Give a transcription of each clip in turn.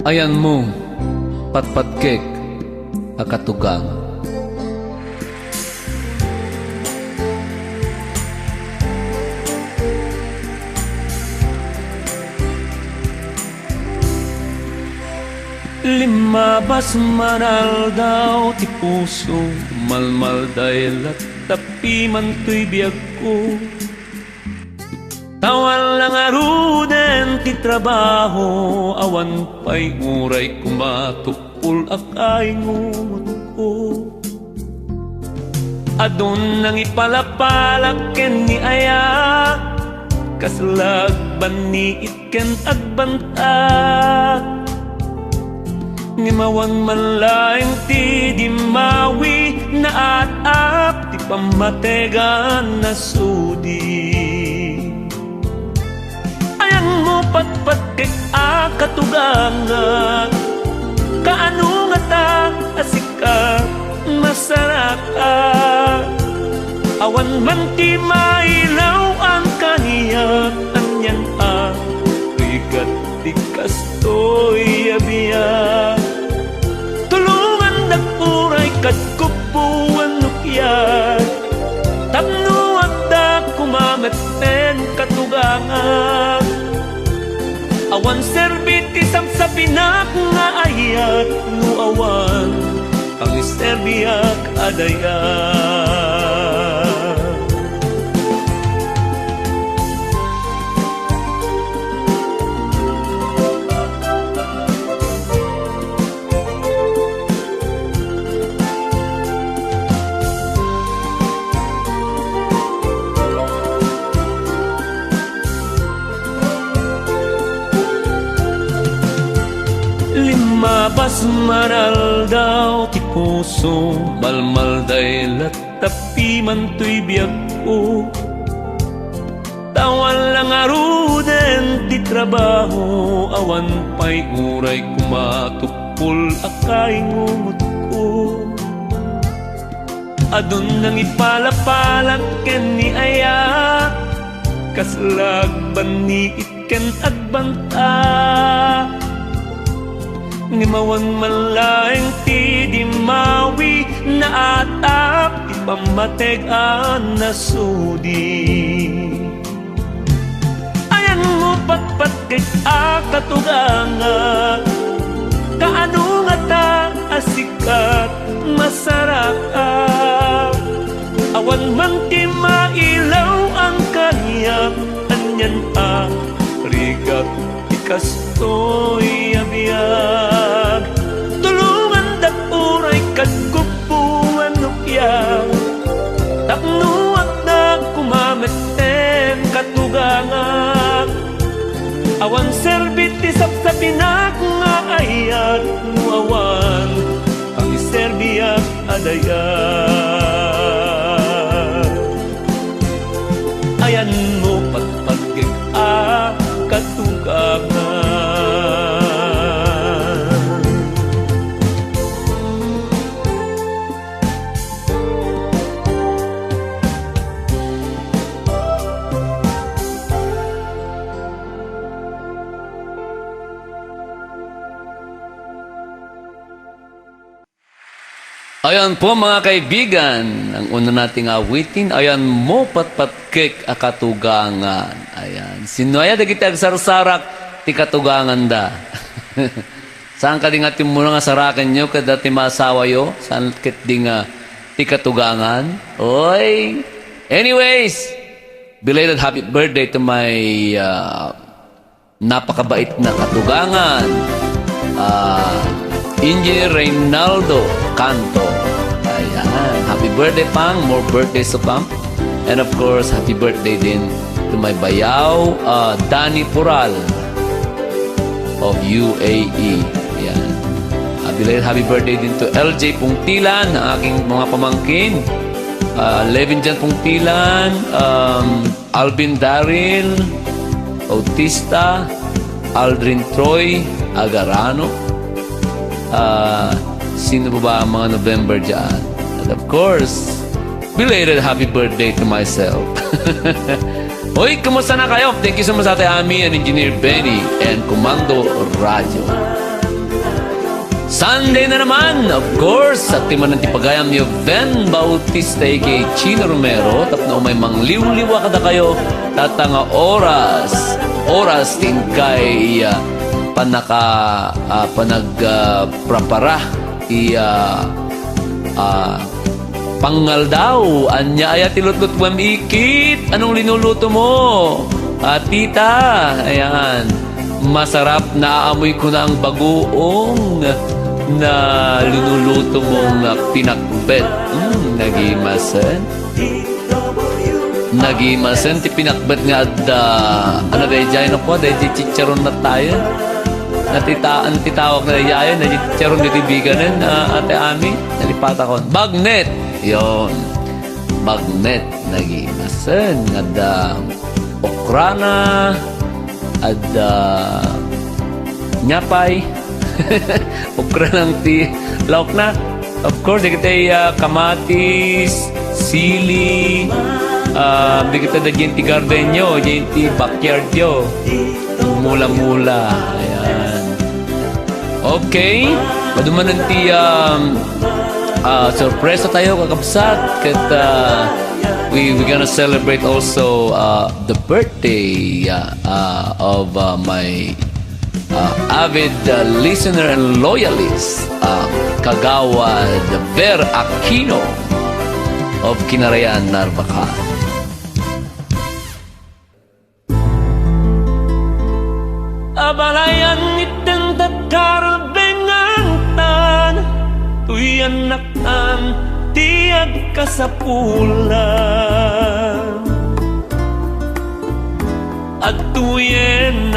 Ayan mo, patpatkek, akatugang. Limabas manal daw ti puso, malmal dahil at tapi man to'y biyag ko. Tawan lang aruden ti trabaho, awan pa'y uray kumatukul akay ngungot ko. Adun nang ipalapalak ken ni aya, kaslag ban ni itken agbantag. Ngimawan man laing ti dimawi, na atap ti pamategan na sudi. Ayan mo patpatkek akatugangan, kaano nga ta asikat masaraka. Awan man ti mailaw ang kaniyak, anyan ang rigat di kastoy abiyag. Tulungan nagpuray kat kupuan nukyat, tapno at da kumamet ten katugangan. Awan serbiti sa pinak nga ayat, nuawan ang isterbiyak adayat. Limabas maral daw ti puso, malmal dahil at tapi man to'y biyag ko. Tawan lang aruden ti trabaho, awan pa'y uray kumatukpul akay ngungot ko. Adun nang ipalapalak ken ni aya, kaslag ban ni itken agbanta. Ngimawan malaing ti dimawi, na atap ti pamategan na sudi. Ayan mo patpatkek akatugangan, kaano nga ta asikat masaraka. Awan man ti mailaw ang kaniyak, anyan ang rigat kastoy abiyag. Tulungan dapuray kat kupuan nukyag, tapno at na kumamet ten katugangan. Awan serbiti sa pinak nga ayat, nuawan ang iserbiyak adayat. Ayan mo patpatkek katugangan. Ayan po mga kaibigan, ang una nating awitin, ayan mo patpatkek akatugangan. Ayan, sinuaya da kita agsarsarak ti katugangan da. Saan ka di nga timuna nga sarakan nyo, kada ti maasawa yo, saan kit di nga ti katugangan. Oy! Anyways, belated happy birthday to my napakabait na katugangan. Engineer Reynaldo Canto. Ayan. Happy birthday, Pang. More birthdays to come. And of course, happy birthday din to my bayaw, Danny Pural of UAE. Ayan. Happy birthday din to LJ Pungtilan, ang aking mga pamangkin. Levinjan Pungtilan, Alvin Daryl, Bautista, Aldrin Troy Agarano. Sino ba ang mga November dyan? And of course, belated happy birthday to myself. Hoy, kumusta na kayo? Thank you so much sa Ate Ami and Engineer Benny and Komando Radio. Sunday na naman, of course, sa timan ng tipagayam ni Ben Bautista kay Chino Romero. Tapno may mangliw-liwa kada kayo. Tatanga oras din kay panagprapara pangal daw. Anya aya tilutot wam ikit. Anong linuluto mo? Tita, ayan. Masarap na aamoy ko na ang bagoong na linuluto mong pinakbet. Nagimasen ti pinakbet nga at ano dahi dyan ako, dahi chicharon na tayo. Natitawag na dahi na chicharon na tibiganin, ate Ami, nalipata ko. Bagnet! Yon. Bagnet, nagimasen. At okrana, at nyapay. Okra ng lauk na. Of course, di kita kamatis, sili, di kita da dyan ti garden nyo, dyan ti backyard nyo. Mula-mula. Ayan. Okay. Maduman ti surpresa tayo kakabsat. Kat we're gonna celebrate also the birthday of my avid listener and loyalist, Kagawad Ver Aquino of Kinarayan, Narvacan. Abalayan itang takarabengantan, tuyan naktan, tiyag kasapulan. At tuyen,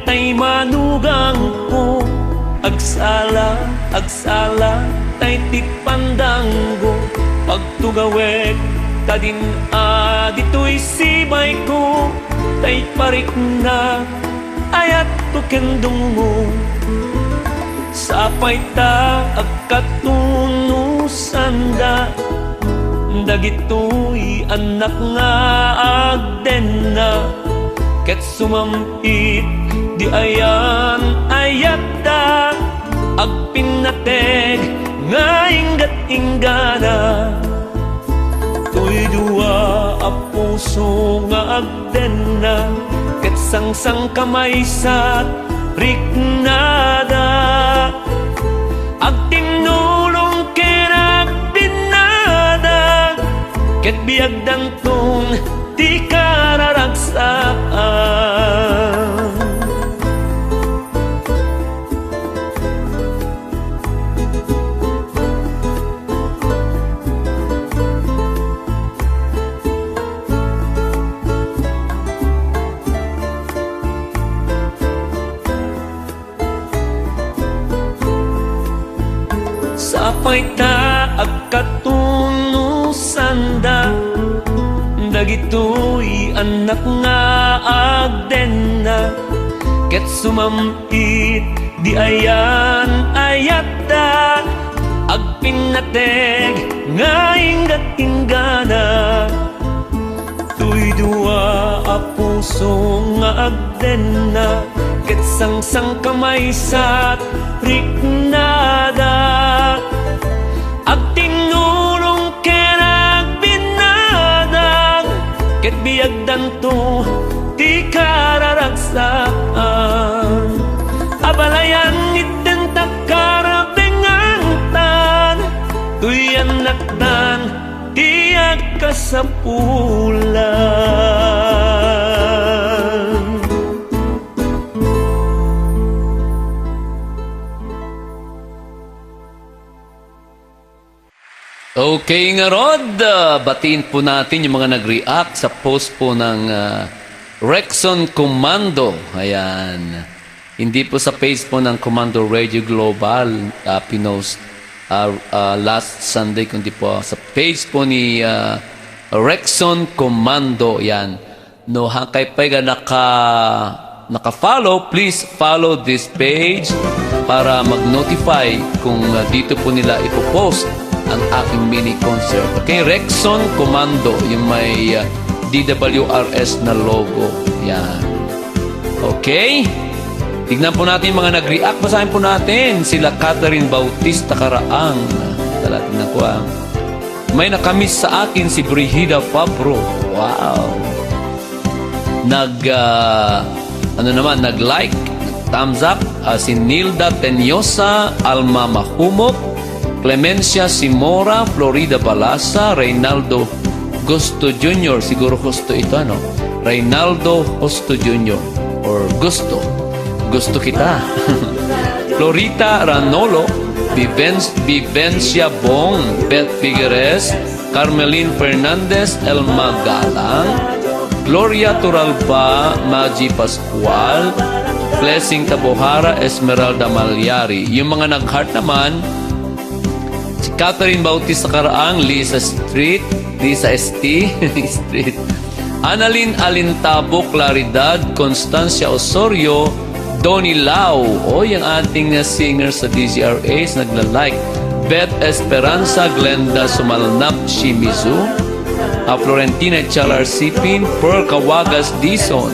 tay manugang ko. Agsala, tay tipandanggo. Pagtugawek, tadin dito'y sibay ko. Tay parik na, ayat tukendong mo. Sapay ta, agkatunusan da. Dagito'y anak nga agden na. Ket sumamit di ayan ayata. Agpinateg nga inggat-inggana. Tuy dua a puso nga agden na. Ket sang-sang kamay sa riknada. Agtinulong kenag binada. Ket biagdan tong di kararagsaan. Sapay ta agkatunusan da. Dagito'y anak nga agden na. Ket sumamit di ayan ayata. Agpinateg nga inggat-inggana. Tuy dua a puso nga agden na. Ket sang-sang kamay sa riknada. Agtinulong kenag binadang. Ket biagdan to ti kararagsaan. Abalayan iten takarabengantan. Tuyan naktan tiyak kasapulan. Okay nga Rod, batiin po natin yung mga nag-react sa post po ng Rexon Commando. Ayan. Hindi po sa page po ng Commando Radio Global pinost last Sunday, kundi po sa page po ni Rexon Commando. Ayan. No, hangkay pa nga naka-follow, please follow this page para mag-notify kung dito po nila ipopost ang aking mini concert. Okay, Rexon Commando, yung may DWRS na logo. Yan. Okay? Tignan po natin yung mga nag-react. Basahin po natin. Sila Catherine Bautista Karaang. Tignan ko ah. May nakamiss sa akin si Brigida Fabro. Wow. Nag-like, thumbs up. Si Nilda Tenyosa, Alma Mahumok, Clemencia Simora, Florida Balasa, Reynaldo Gusto Jr. Siguro Gusto ito, ano? Reynaldo Gusto Jr. Or Gusto. Gusto kita. Florita Ranolo, Vivencia Bong, Beth Figueres, Carmelin Fernandez, Elma Galang, Gloria Turalba, Maggie Pascual, Blessing Tabohara, Esmeralda Malyari. Yung mga nag-heart naman, si Catherine Bautista Karaang, Lisa Street, Lisa ST, Street, Annalyn Alintabo, Claridad, Constancia Osorio, Donnie Lau, yung ating singer sa DZRH, nagla-like. Beth Esperanza, Glenda Sumalnap, Shimizu, Florentina Chalar Sipin, Pearl Cawagas Dison,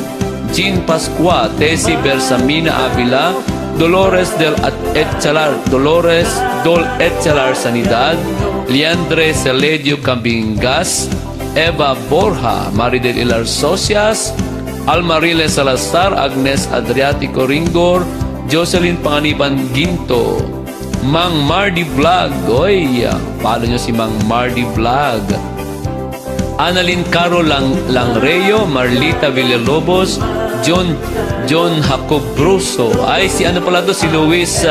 Jean Pascua, Tessie Bersamina Avila, Dolores Dol Etchalar Sanidad, Leandre Celedio Cambingas, Eva Borja, Maridel Ilar Socias, Almarile Salazar, Agnes Adriatico Ringor, Jocelyn Panganiban Ginto, Mang Mardi Vlog. Follow nyo si Mang Mardi Vlog. Annalyn Caro Langreo, Marlita Villalobos, John Jacob Bruso. Si ano pala to? Si Luis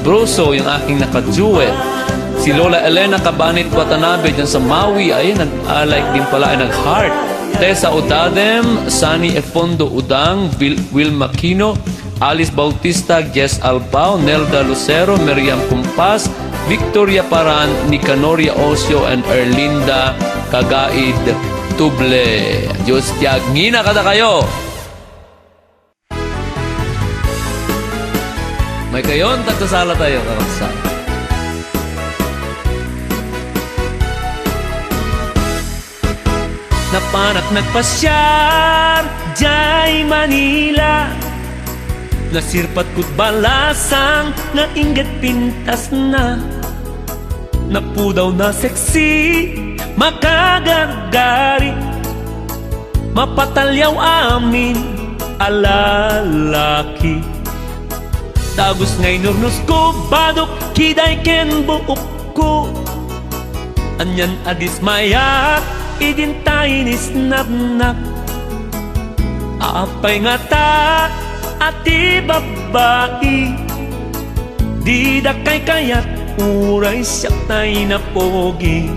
Bruso, yung aking naka-duet. Si Lola Elena Cabanit Watanabe dyan sa Maui. Nag-like din pala, nag-heart. Tessa Udadem, Sunny Efondo Udang, Wilma Quino, Alice Bautista, Jess Albao, Nelda Lucero, Miriam Kumpas, Victoria Paran, Nicanoria Osio, and Erlinda Kagaid Tuble. Diyos tiyag, ngina kada kayo! May kayon, tagsasala tayo, kakaksa. Napanak nagpasyar, jay Manila, nasirpat kud balasang, na ingat pintas na, napudaw na seksi, makagagari, mapatalyaw amin, alalaki. Tagos ngay nurnus ko, badok kiday ken buok ko, anyan adis mayak, idintay ni snapnak. Apay nga ta, ati babae, di da kay kayat, uray siya tay na pogi.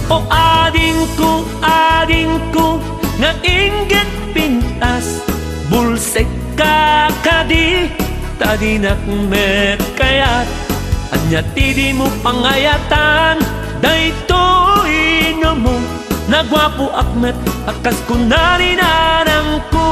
O ading ko, nga inggit pintas, bulsek kakadi, tadi nakmet kayat, anya tidi mo pangayatan, daytoy nga mo, nagwapo akmet, akas kunarinanan ko.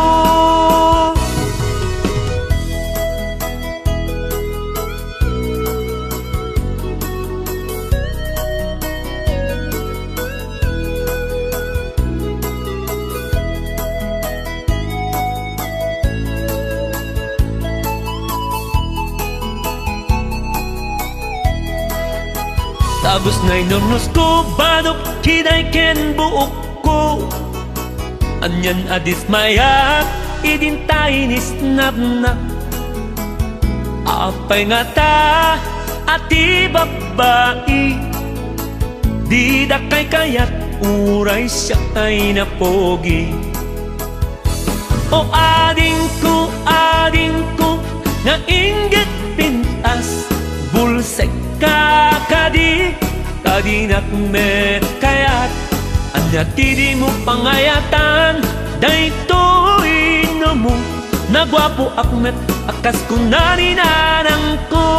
Tapos na'y nurnos ko, badok kiday ken buok ko, anyan adis mayak, idintay ni snapnak. Apay nga ta, ati babae, di da kay kayat, uray siya ay napogi. O ading ko, nga inggit pintas, bulsek kakadi, tadi nakmet kayat, anya tidi mo pangayatan, daytoy nga mo, nagwapo akmet, akas kunarinanan ko.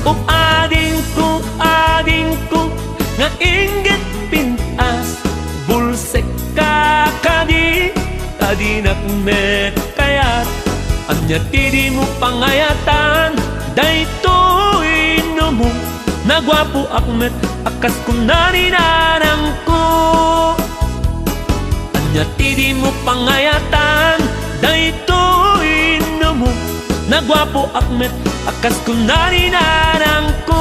O ading ko, nga inggit pintas, bulsek kakadi, tadi nakmet kayat, anya tidi mo pangayatan, daytoy nga mo, nagwapo akmet, akas kunarinanan ko. Anya tidi mo pangayatan, daytoy nagwapo akmet akas kunaninanang ko.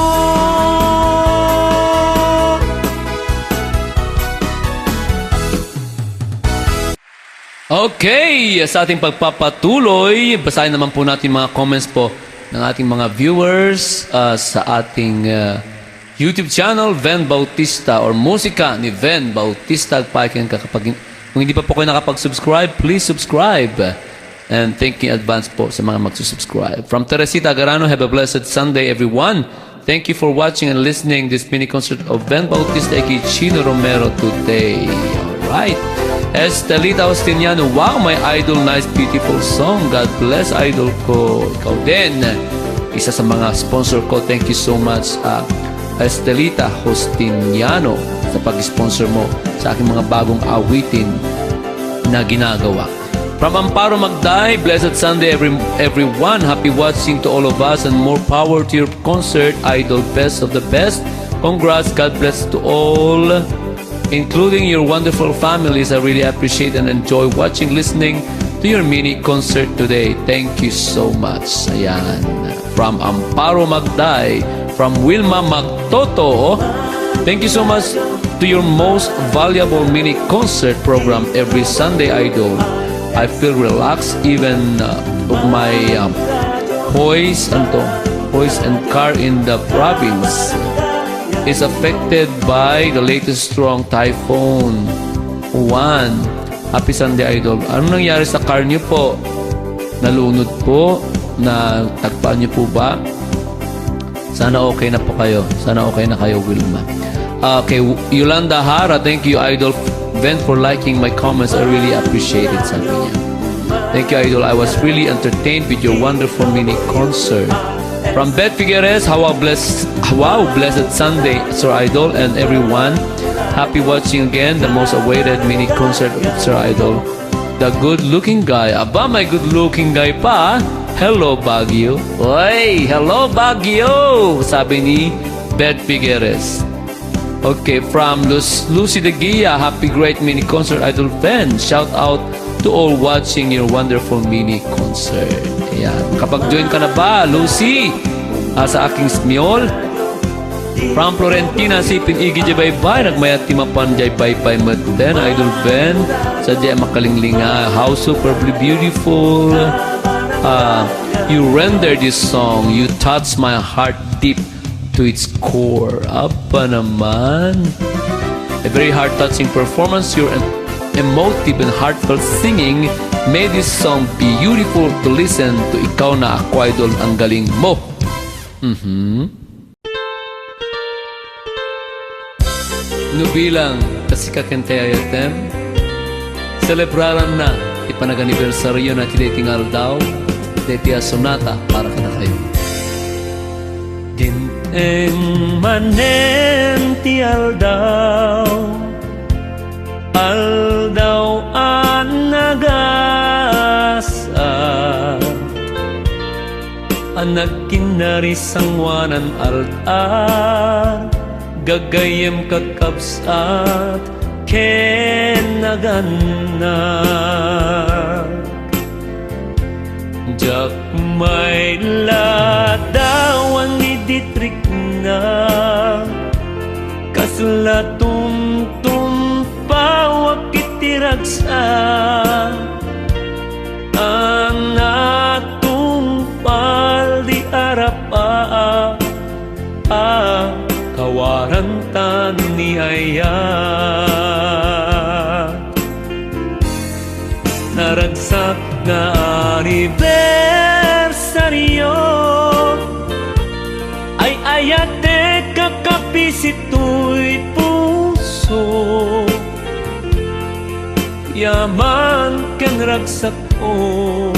Okay, sa ating pagpapatuloy, basahin naman po natin mga comments po ng ating mga viewers sa ating YouTube channel, Ven Bautista, or musika ni Ven Bautista. Kung hindi pa po kayo nakapag-subscribe, please subscribe. And thank you in advance po sa mga magsusubscribe. From Teresita Garano, have a blessed Sunday, everyone. Thank you for watching and listening this mini concert of Ven Bautista aka Chino Romero today. Alright. Estelita Ostiniano, wow, my idol, nice, beautiful song. God bless, idol ko. Ikaw din. Isa sa mga sponsor ko. Thank you so much, Estelita Ostiniano, sa pag-sponsor mo sa aking mga bagong awitin na ginagawa. From Amparo Magday, blessed Sunday, everyone. Happy watching to all of us and more power to your concert, idol, best of the best. Congrats, God bless to all, including your wonderful families. I really appreciate and enjoy watching, listening to your mini concert today. Thank you so much. Ayan. From Amparo Magday, from Wilma Magtoto, thank you so much to your most valuable mini concert program every Sunday, idol. I feel relaxed even of my voice and car in the province is affected by the latest strong typhoon 1. Happy Sunday, idol. Ano nangyari sa car niyo po? Nalunod po? Tagpaan niyo po ba? Sana okay na po kayo. Sana okay na kayo, Wilma. Okay, Yolanda Hara, thank you, idol, Ven, for liking my comments. I really appreciate it, sabi niya. Thank you, idol. I was really entertained with your wonderful mini concert. From Beth Figueres, blessed Sunday, Sir Idol, and everyone. Happy watching again the most awaited mini concert of Sir Idol, the good-looking guy. Aba, my good-looking guy pa. Hello, Baguio. Oy, hello, Baguio, sabi ni Beth Figueres. Okay, from Lucy de Gia, happy great mini concert, Idol Ven. Shout out to all watching your wonderful mini concert. Ayan. Kapag join ka na ba, Lucy, sa aking smyol? From Florentina, sipin igi jay baybay, nagmayat timapan jay baybay maten, Idol Ben, sadya makalinglinga, how superbly beautiful. You render this song, you touch my heart deep to its core. Apa naman. A very heart-touching performance, your emotive and heartfelt singing made this song beautiful to listen to. Ikaw na ako, idol, ang galing mo. Nubilang kasi kakentayayatem, celebraran na ipanag-anibersaryo na tidating daw, deti sonata para ka na kayo. Dineng manen ti aldaw an nagasa, anak kinarisangwanan altar, gagayem kakabsat kenaganag. Jak may ladawan ni Dietrich na kaslatun tumpawak itiragsa anatong paldi arapa kawarantan ni ayat naragsak nga anibersaryo ay ayate kakapisu'y puso yaman kang ragsak ko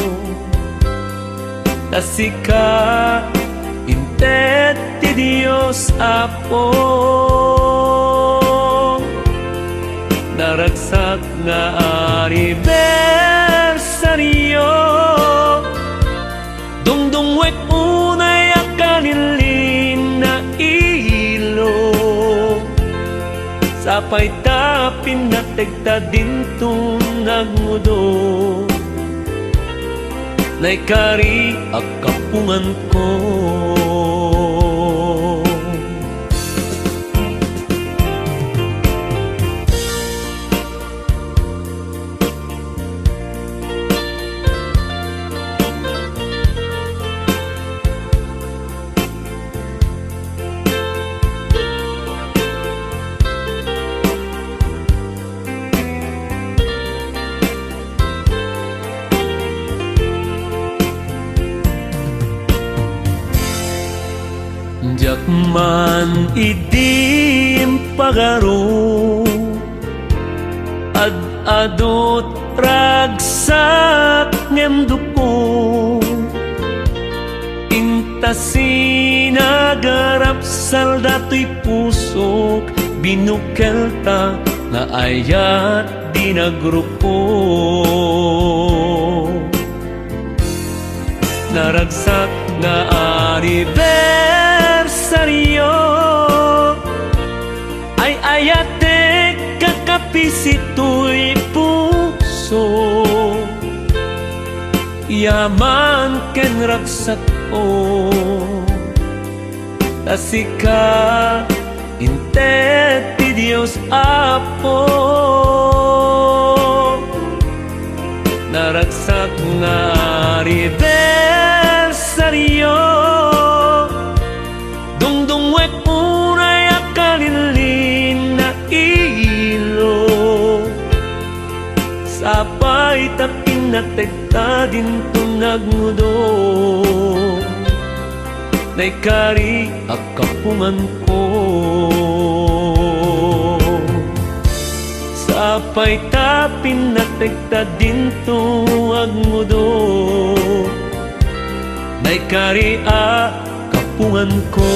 tasika intet ti Dios apo naragsak nga anibersaryo dungdungwek unay akanilin na ilo sapay tapin na tegta dintong nagmudo na ikari at kapungan ko. Jakman idim pagaro ad-adot ragsak ngem duko intasin agarap saldato'y pusok binukelta na ayat dinagrupo naragsak nga anibersaryo ay ayate kakapісito'y puso yaman ken ragsak o tasika intet ti Dios Apo naragsak nga anibersaryo dungdungwek unay akalilin na ilo sabay tapin na tekta din tunagmudo na ikari at kapungan ko sabay tapin na tekta din tunagmudo na ikari at kapungan ko.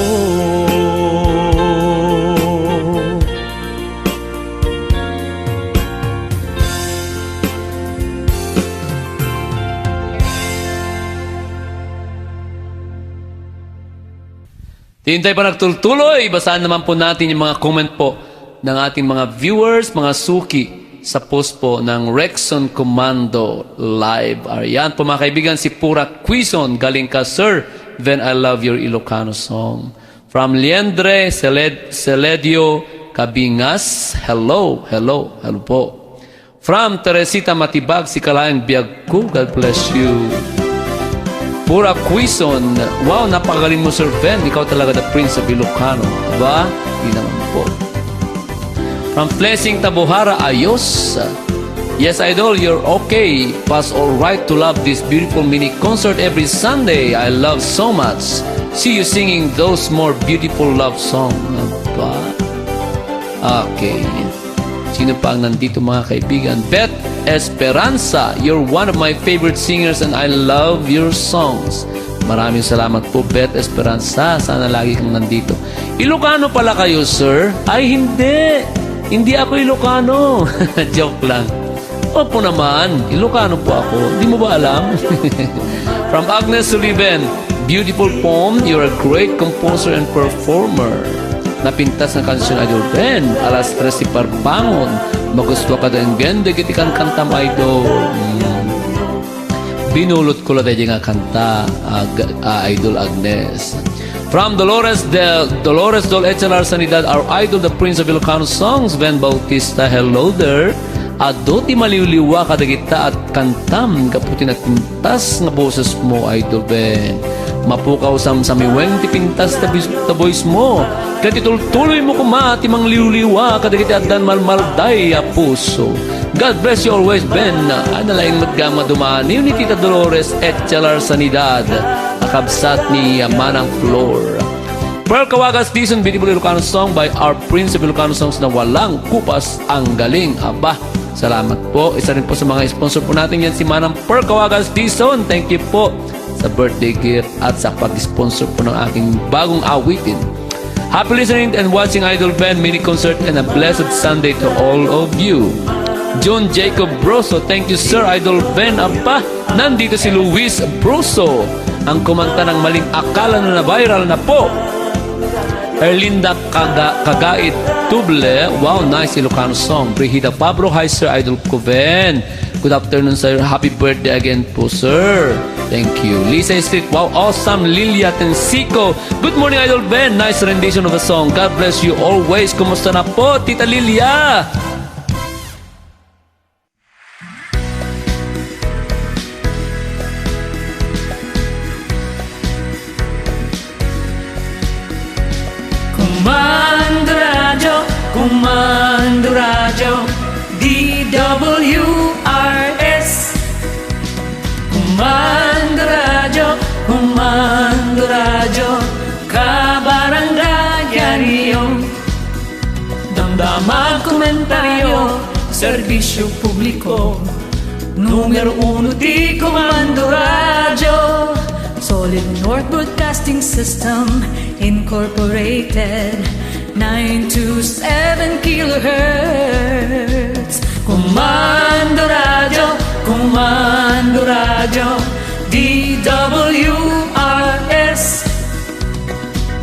Hintay pa nagtultuloy, basahan naman po natin yung mga comment po ng ating mga viewers, mga suki sa post po ng Rexon Commando Live. Ayan po mga kaibigan, si Pura Quizon, galing ka sir, Then I Love Your Ilocano Song. From Liendre Celedio Cabingas, hello po. From Teresita Matibag, si Kalayang Biagku, God bless you. Pura Quizon, wow, napakagaling mo Sir Ben, ikaw talaga the Prince of Ilocano. Aba, di naman po. From Flesing Tabuhara, ayos. Yes, Idol, you're okay. Pass all right to love this beautiful mini concert every Sunday. I love so much. See you singing those more beautiful love songs. Aba. Okay. Sino pa ang nandito mga kaibigan? Beth Esperanza, you're one of my favorite singers and I love your songs. Maraming salamat po, Beth Esperanza. Sana lagi kang nandito. Ilocano pala kayo, sir? Ay, hindi. Hindi ako Ilocano. Joke lang. Opo naman, Ilocano po ako. Di mo ba alam? From Agnes Sullivan, beautiful poem. You're a great composer and performer. Napintas ng kansyon Idol Ben. Alas 3 si Parbangon. Magusto ka din gende kitikan kantam Idol. Binulot ko lang tayo nga kanta Idol Agnes. From Dolores Dol Echelar Sanidad, our idol, the Prince of Ilocano Songs, Ben Bautista, hello there. Ado ti maliliwa kadagita at kantam kaputi na pintas nga boses mo Idol Ben. Mapukaw sam samiweng ti pintas ta voice mo. Kaya titultuloy mo kumati mang liuliwa kadagita at dan malmalday a puso. God bless you always Ben. Analain maggama dumani ni Tita Dolores Echelar Sanidad. Nakabsat ni Manang Flor. Pearl Kawagas Dizon, beautiful Ilocano song by our Prince of Ilocano Songs na walang kupas ang galing. Aba, salamat po. Isa rin po sa mga sponsor po natin yan si Manang Pearl Kawagas Dizon. Thank you po sa birthday gift at sa pag-sponsor po ng aking bagong awitin. Happy listening and watching Idol Ben mini concert and a blessed Sunday to all of you. John Jacob Broso, thank you sir Idol Ben. Aba, nandito si Luis Broso, ang kumanta ng Maling Akala na viral na po. Erlinda Kagait Tuble, wow, nice Ilocano song. Brigida Pablo, hi sir Idol Coven. Good afternoon, sir. Happy birthday again po, sir. Thank you. Lisa Street, wow, awesome. Lilia Tensico. Good morning, Idol Ben. Nice rendition of a song. God bless you always. Kumusta na po, Tita Lilia? Comando Radyo, Comando Radyo, DWRS. Comando Radyo, Comando Radyo, Kabarangay-Yaryo. Damdama komentaryo, serbisyo publiko. Numero 1 di Comando Radyo. Solid North Broadcasting System Incorporated, 927 kilohertz. Comando Radyo, Comando Radyo, DWRS.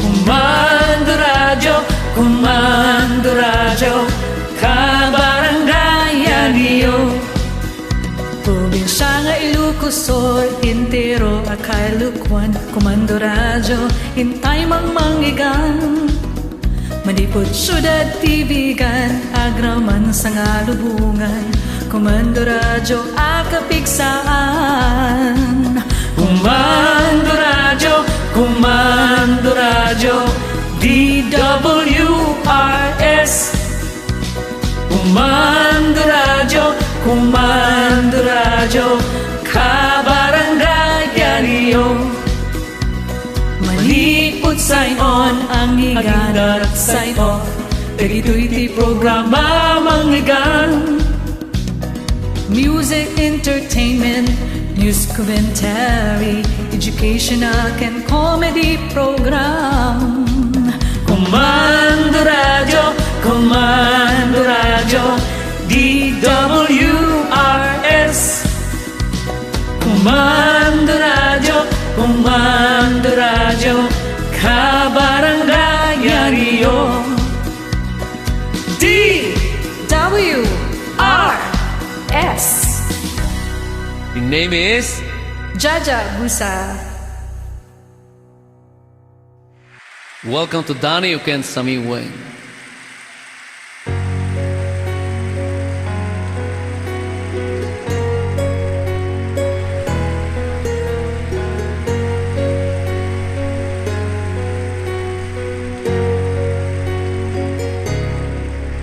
Comando Radyo, Comando Radyo, Kabarangay-Yaryo. Probinsya nga Ilocos Sur, Intero, Akailukuan, Comando Radyo, hintay mang manggigan. Manipod syudad tibigan, agraman sa nga lubungan, Comando Radyo, akapigsaan. Comando Radyo, Comando Radyo, DWRS. Comando Radyo, Comando Radyo, Kabarangay-Yaryo. Malipot sayon ang iganak sayo, dagito'y ti programa manggigan. Music, entertainment, news commentary, educational and comedy program. Comando Radyo, Comando Radyo, DWRS. Comando Radyo, Comando Radyo, Kabarangay-Yaryo. DWRS. The name is Jaja Busa. Welcome to Danny Uken Sami Weng.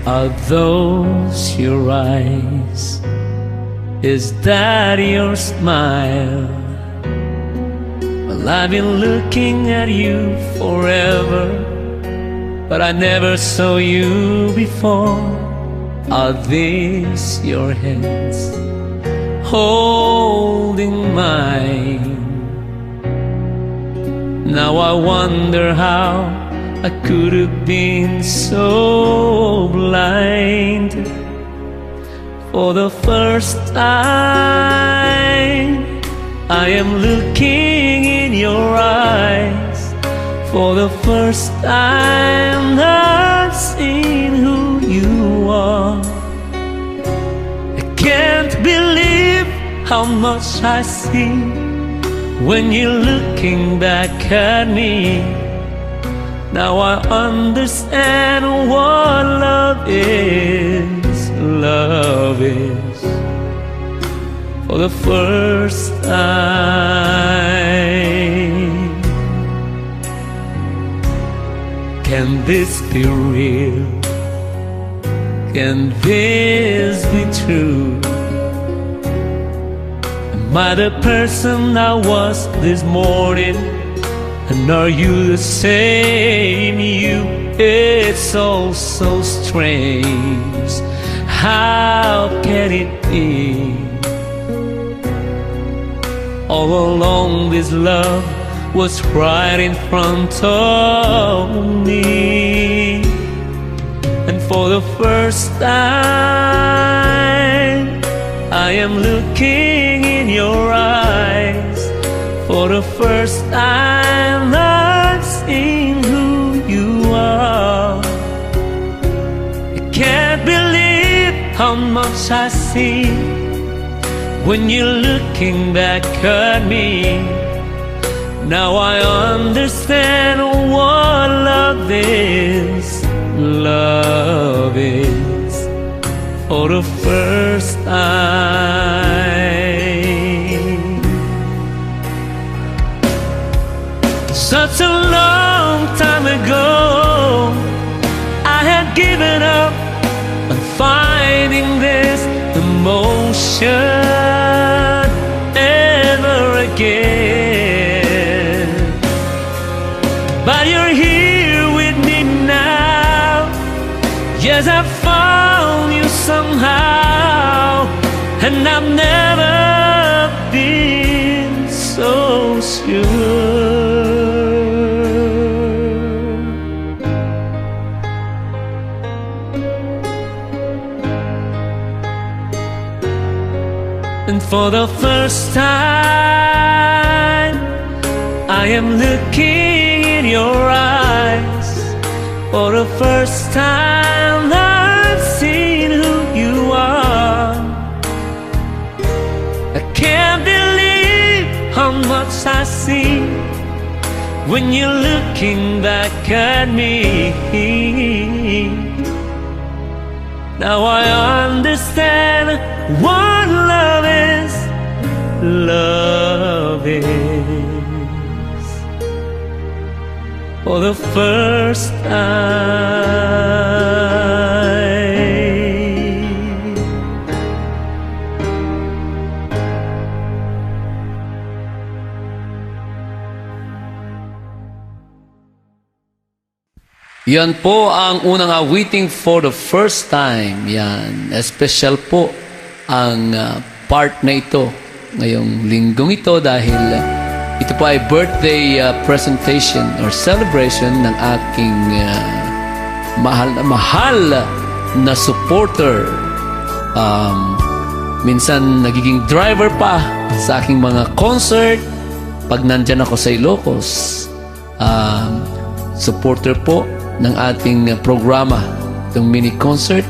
Are those your eyes? Is that your smile? Well, I've been looking at you forever, but I never saw you before. Are these your hands holding mine? Now I wonder how I could have been so blind. For the first time, I am looking in your eyes. For the first time, I've seen who you are. I can't believe how much I see when you're looking back at me. Now I understand what love is. Love is for the first time. Can this be real? Can this be true? Am I the person I was this morning? And are you the same you? It's all so strange. How can it be? All along this love was right in front of me. And for the first time, I am looking in your eyes. For the first time, I've seen who you are. I can't believe how much I see when you're looking back at me. Now I understand what love is. Love is for the first time. Such a long time ago, I had given up on finding this emotion ever again. But you're here with me now. Yes, I found you somehow, and I've never been so sure. And for the first time, I am looking in your eyes. For the first time, I've seen who you are. I can't believe how much I see when you're looking back at me. Now I understand what love is. Love is for the first time. Yan po ang unang awiting for the first time. Yan, special po ang part na ito ngayong linggong ito dahil ito po ay birthday presentation or celebration ng aking mahal na supporter. Minsan nagiging driver pa sa aking mga concert pag nandyan ako sa Ilocos. Supporter po ng ating programa, itong mini concert,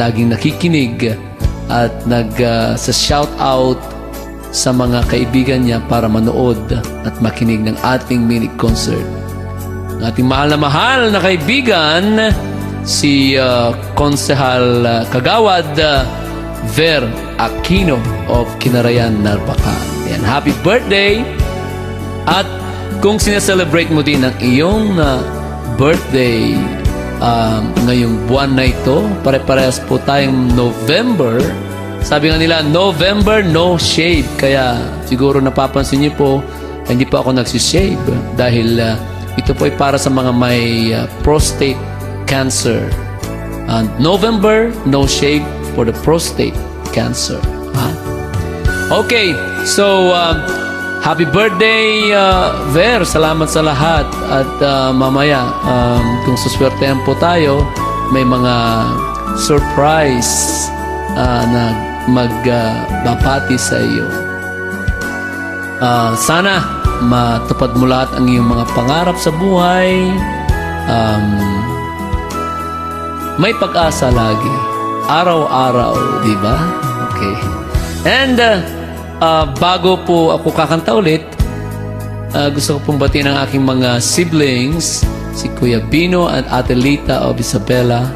laging nakikinig at sa shout out sa mga kaibigan niya para manood at makinig ng ating mini concert. Ang ating mahal na kaibigan, si Konsehal Kagawad Ver Aquino of Kinarayan, Narvacan. Yan, happy birthday! At kung sineselebrate mo din ang iyong birthday ngayong buwan na ito, pare-parehas po tayong November. Sabi nga nila, November no shave. Kaya siguro napapansin niyo po, hindi po ako nagsishave dahil ito po ay para sa mga may prostate cancer. November no shave for the prostate cancer. Okay, so happy birthday, Ver. Salamat sa lahat. At mamaya, kung suswertehan po tayo, may mga surprise na magbabati sa iyo. Sana matupad mo lahat ang iyong mga pangarap sa buhay. May pag-asa lagi. Araw-araw, di ba? Okay. And bago po ako kakanta ulit, gusto ko pong batiin ang aking mga siblings, si Kuya Bino at Ate Lita of Isabela,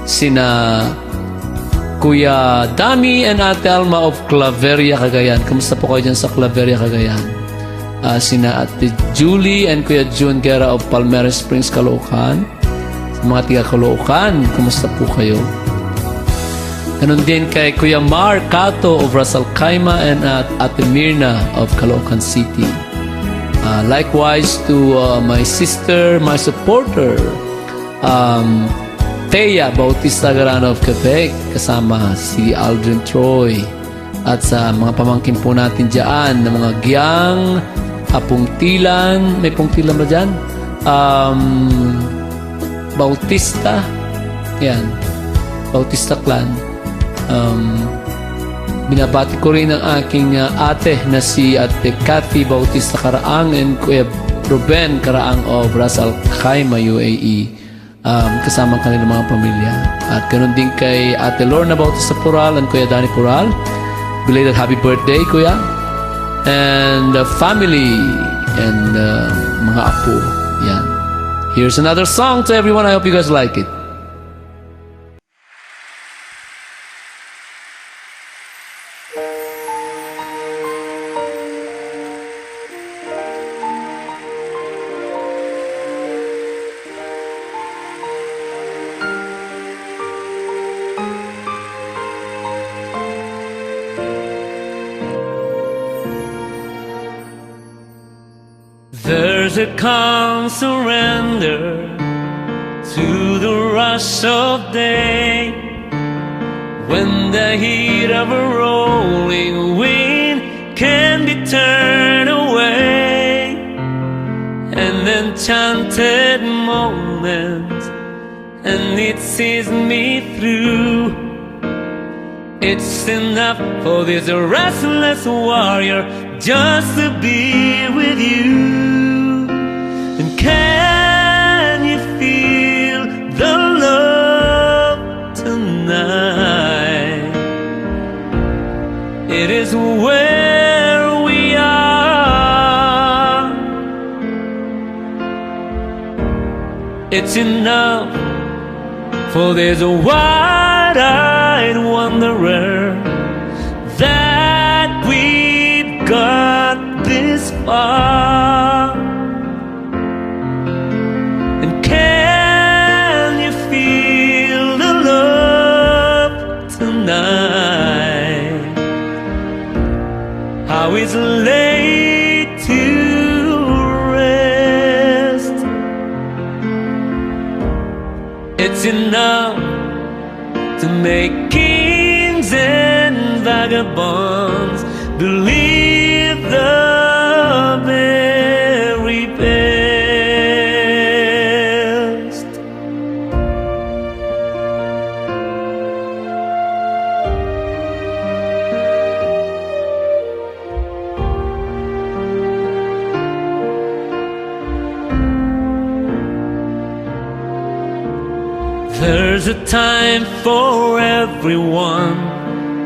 sina Kuya Dami and Ate Alma of Claveria, Cagayan. Kamusta po kayo dyan sa Claveria, Cagayan? Sina Ate Julie and Kuya June Guerra of Palmera Springs, Caloocan. Sa mga tiga Caloocan, kamusta po kayo? Ganun din kay Kuya Mar Cato of Ras Al Khaimah and Ate Mirna of Caloocan City. Likewise to my sister, my supporter, Thea Bautista Garano of Quebec, kasama si Aldrin Troy, at sa mga pamangkin po natin dyan na mga Giyang, Pungtilan, may Pungtilan ba dyan? Bautista, yan, Bautista clan. Binabati ko rin ang aking ate na si Ate Cathy Bautista Karaang and Kuya Ruben Karaang of Ras Al Khaimah, UAE. kasama ang kanilang mga pamilya. At ganoon din kay Ate Lorna Bautista Pural and Kuya Danny Pural. Belated happy birthday, Kuya. And family and mga apo. Yan. Here's another song to everyone. I hope you guys like it. There's a calm surrender to the rush of day, when the heat of a rolling wind can be turned away. An enchanted moment, and it sees me through. It's enough for this restless warrior just to be with you. And can you feel the love tonight? It is where we are. It's enough for this wide-eyed wanderer that we've got this far. And can you feel the love tonight? How it's laid to rest. It's enough to make kings and vagabonds believe the very best. There's a time for everyone,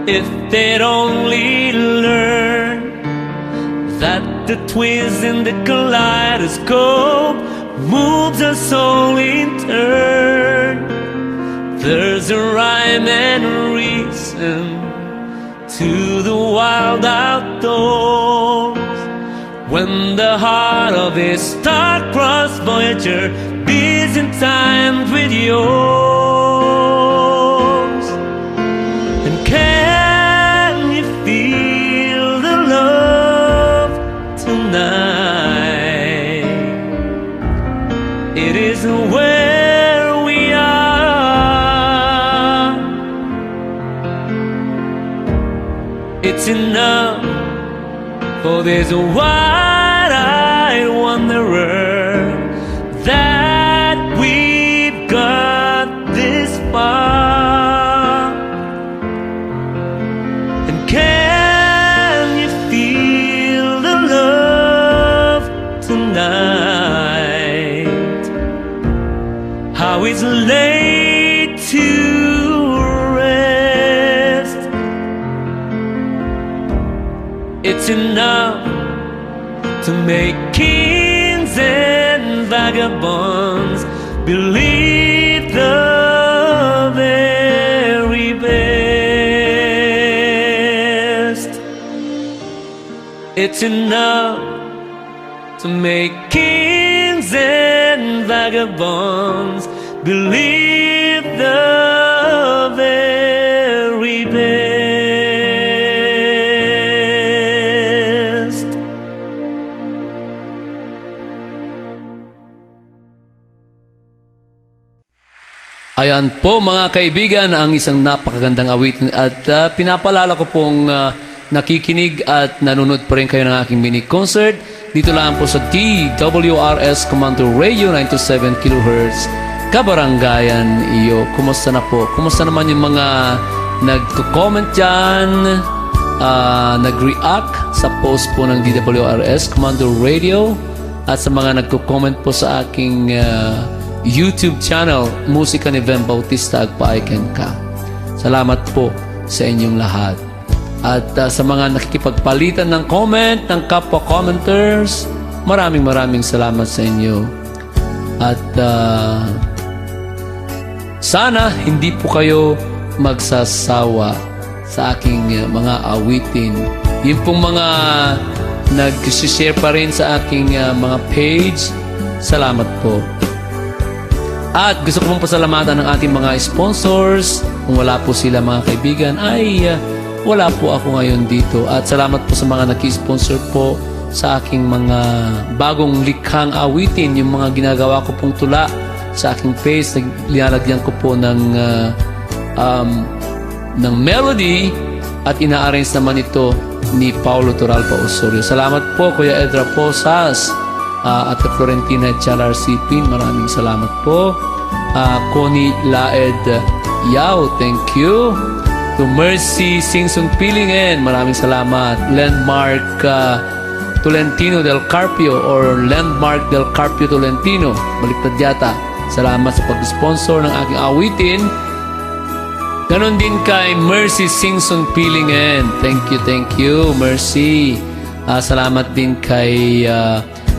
if they'd only learn that the twist in the kaleidoscope moves us all in turn. There's a rhyme and reason to the wild outdoors, when the heart of a star-crossed voyager beats in time with yours. And can you feel the love tonight? It is where we are. It's enough for this wide-eyed wanderer that we've got this far. And can you feel the love tonight? How it's laid to rest. It's enough to make kings and vagabonds believe the very best. It's enough to make kings and vagabonds believe the very best. Ayan po mga kaibigan, ang isang napakagandang awitin at pinapalala ko pong nakikinig at nanonood pa rin kayo ng aking mini concert dito lang po sa DWRS Commander Radio 927 kHz Kabarangayan iyo. Kumusta na po? Kumusta naman yung mga nagko-comment dyan, nag-react sa post po ng DWRS Commander Radio, at sa mga nagko-comment po sa aking YouTube channel, Musika ni Vem Bautista Agpaiken Ka. Salamat po sa inyong lahat. At sa mga nakikipagpalitan ng comment, ng kapwa commenters, maraming salamat sa inyo. At sana hindi po kayo magsasawa sa aking mga awitin. Yung pong mga nag-share pa rin sa aking mga page, salamat po. At gusto ko pong pasalamatan ng ating mga sponsors. Kung wala po sila mga kaibigan, ay wala po ako ngayon dito. At salamat po sa mga naki-sponsor po sa aking mga bagong likhang awitin, yung mga ginagawa ko pong tula sa aking page. Nilalagyan ko po ng melody at ina-arrange naman ito ni Paulo Toralpa Osorio. Salamat po Kuya Edra Posas at Florentina Chalar Sipin. Maraming salamat po. Connie Laed Yao, thank you. To Mercy Singson Pilingen, maraming salamat. Landmark Tolentino del Carpio or Landmark del Carpio Tolentino, baliktad yata. Salamat sa pag-sponsor ng aking awitin. Ganon din kay Mercy Singson Pilingen. Thank you, Mercy. Salamat din kay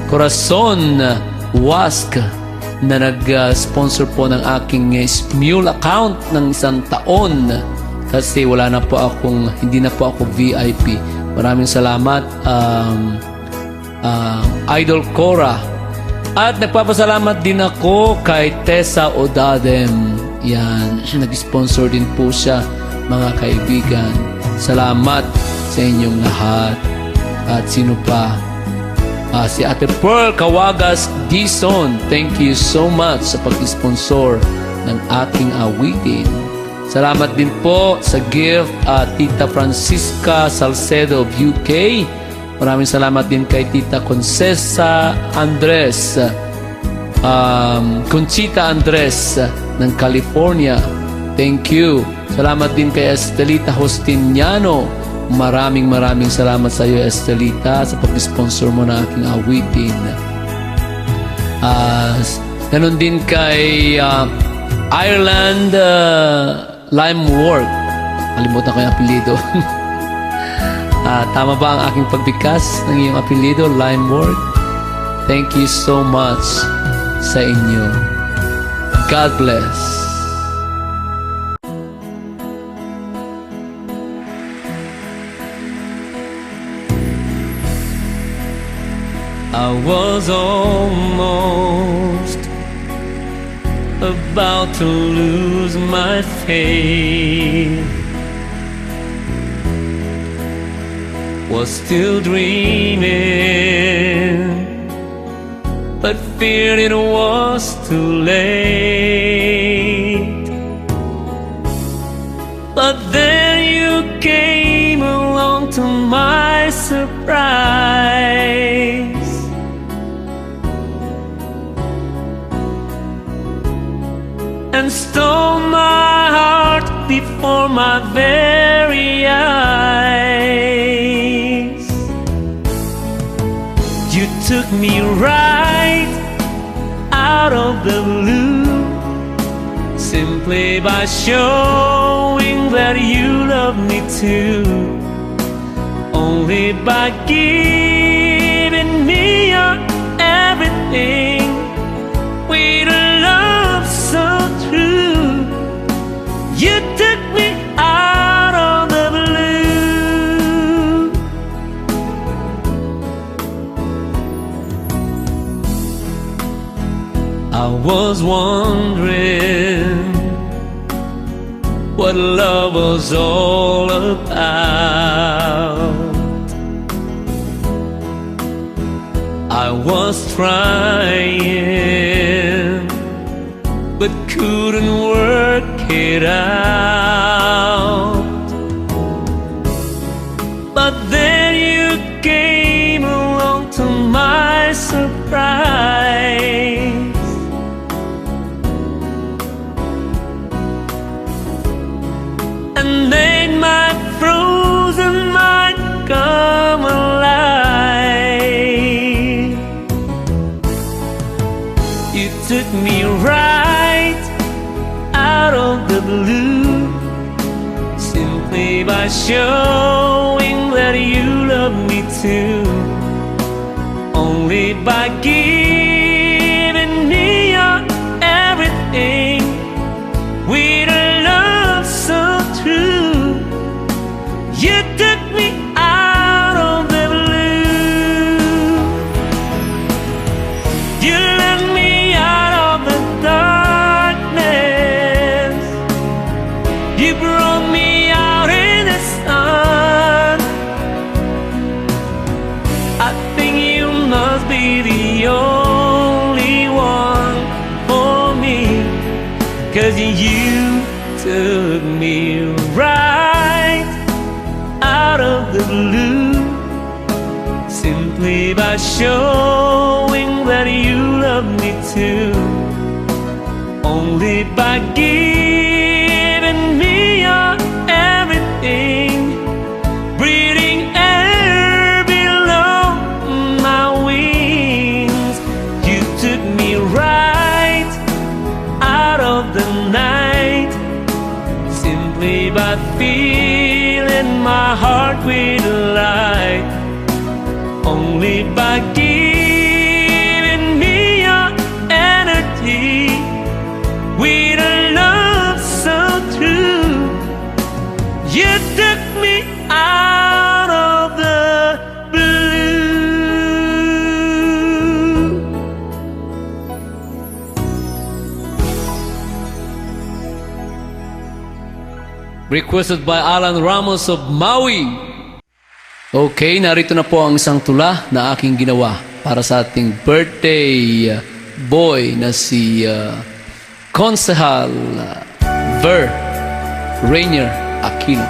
Corazon Wask na nag-sponsor po ng aking Smule account ng 1 taon. Kasi hindi na po ako VIP. Maraming salamat, Idol Cora. At nagpapasalamat din ako kay Tessa Odadem. Yan, nag-sponsor din po siya, mga kaibigan. Salamat sa inyong lahat. At sino pa? Si Ate Pearl Kawagas Dison. Thank you so much sa pag-sponsor ng aking awitin. Salamat din po sa gift Tita Francisca Salcedo of UK. Maraming salamat din kay Tita Concesa Andres, Conchita Andres ng California. Thank you. Salamat din kay Estelita Hostiniano. Maraming salamat sa iyo, Estelita, sa pag-sponsor mo na aking awitin. Ganon din kay Ireland Limework. Kalimutan ko yung apelido. Tama ba ang aking pagbigkas ng iyong apelido, Limework? Thank you so much sa inyo. God bless. I was almost about to lose my faith. Was still dreaming, but feared it was too late. But then you came along to my surprise. And stole my heart before my very eyes. You took me right out of the blue, simply by showing that you love me too. Only by giving me your everything, with a love so true. You took me out of the blue. I was wondering what love was all about. I was trying, but couldn't work it out. But then you came along to my surprise. And made my frozen mind come alive. You took me right simply by showing that you love me too. Only by giving me your everything, with a love so true. You took me out of the blue. You let me out of the darkness. You brought me out in the sun. I think you must be the only one for me, 'cause you took me right out of the blue, simply by showing that you love me too. Only by giving me your everything, breathing air below my wings. You took me right out of the night, simply by filling my heart with light. Only by giving me your energy, with a love so true. You took me out of the blue. Requested by Alan Ramos of Maui. Okay, narito na po ang isang tula na aking ginawa para sa ating birthday boy na si Konsehal Ver Rainier Aquino.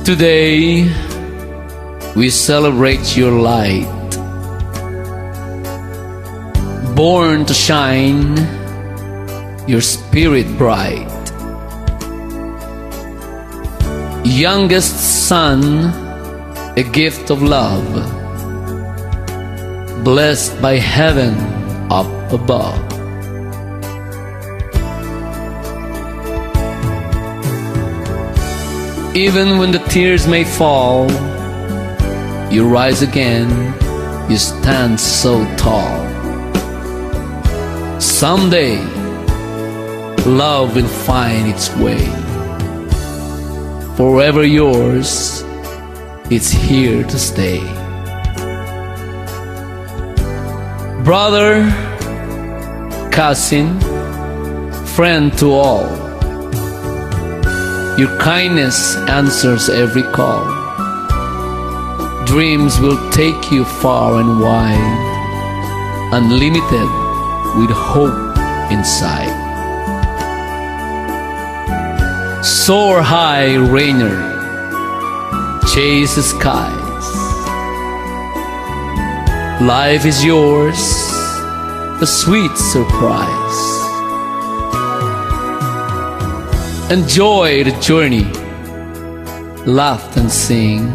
Today, we celebrate your light, born to shine your spirit bright. Youngest son, a gift of love, blessed by heaven up above. Even when the tears may fall, you rise again, you stand so tall. Someday, love will find its way. Forever yours, it's here to stay. Brother, cousin, friend to all, your kindness answers every call. Dreams will take you far and wide, unlimited with hope inside. Soar high, Rainier, chase the skies. Life is yours, a sweet surprise. Enjoy the journey, laugh and sing.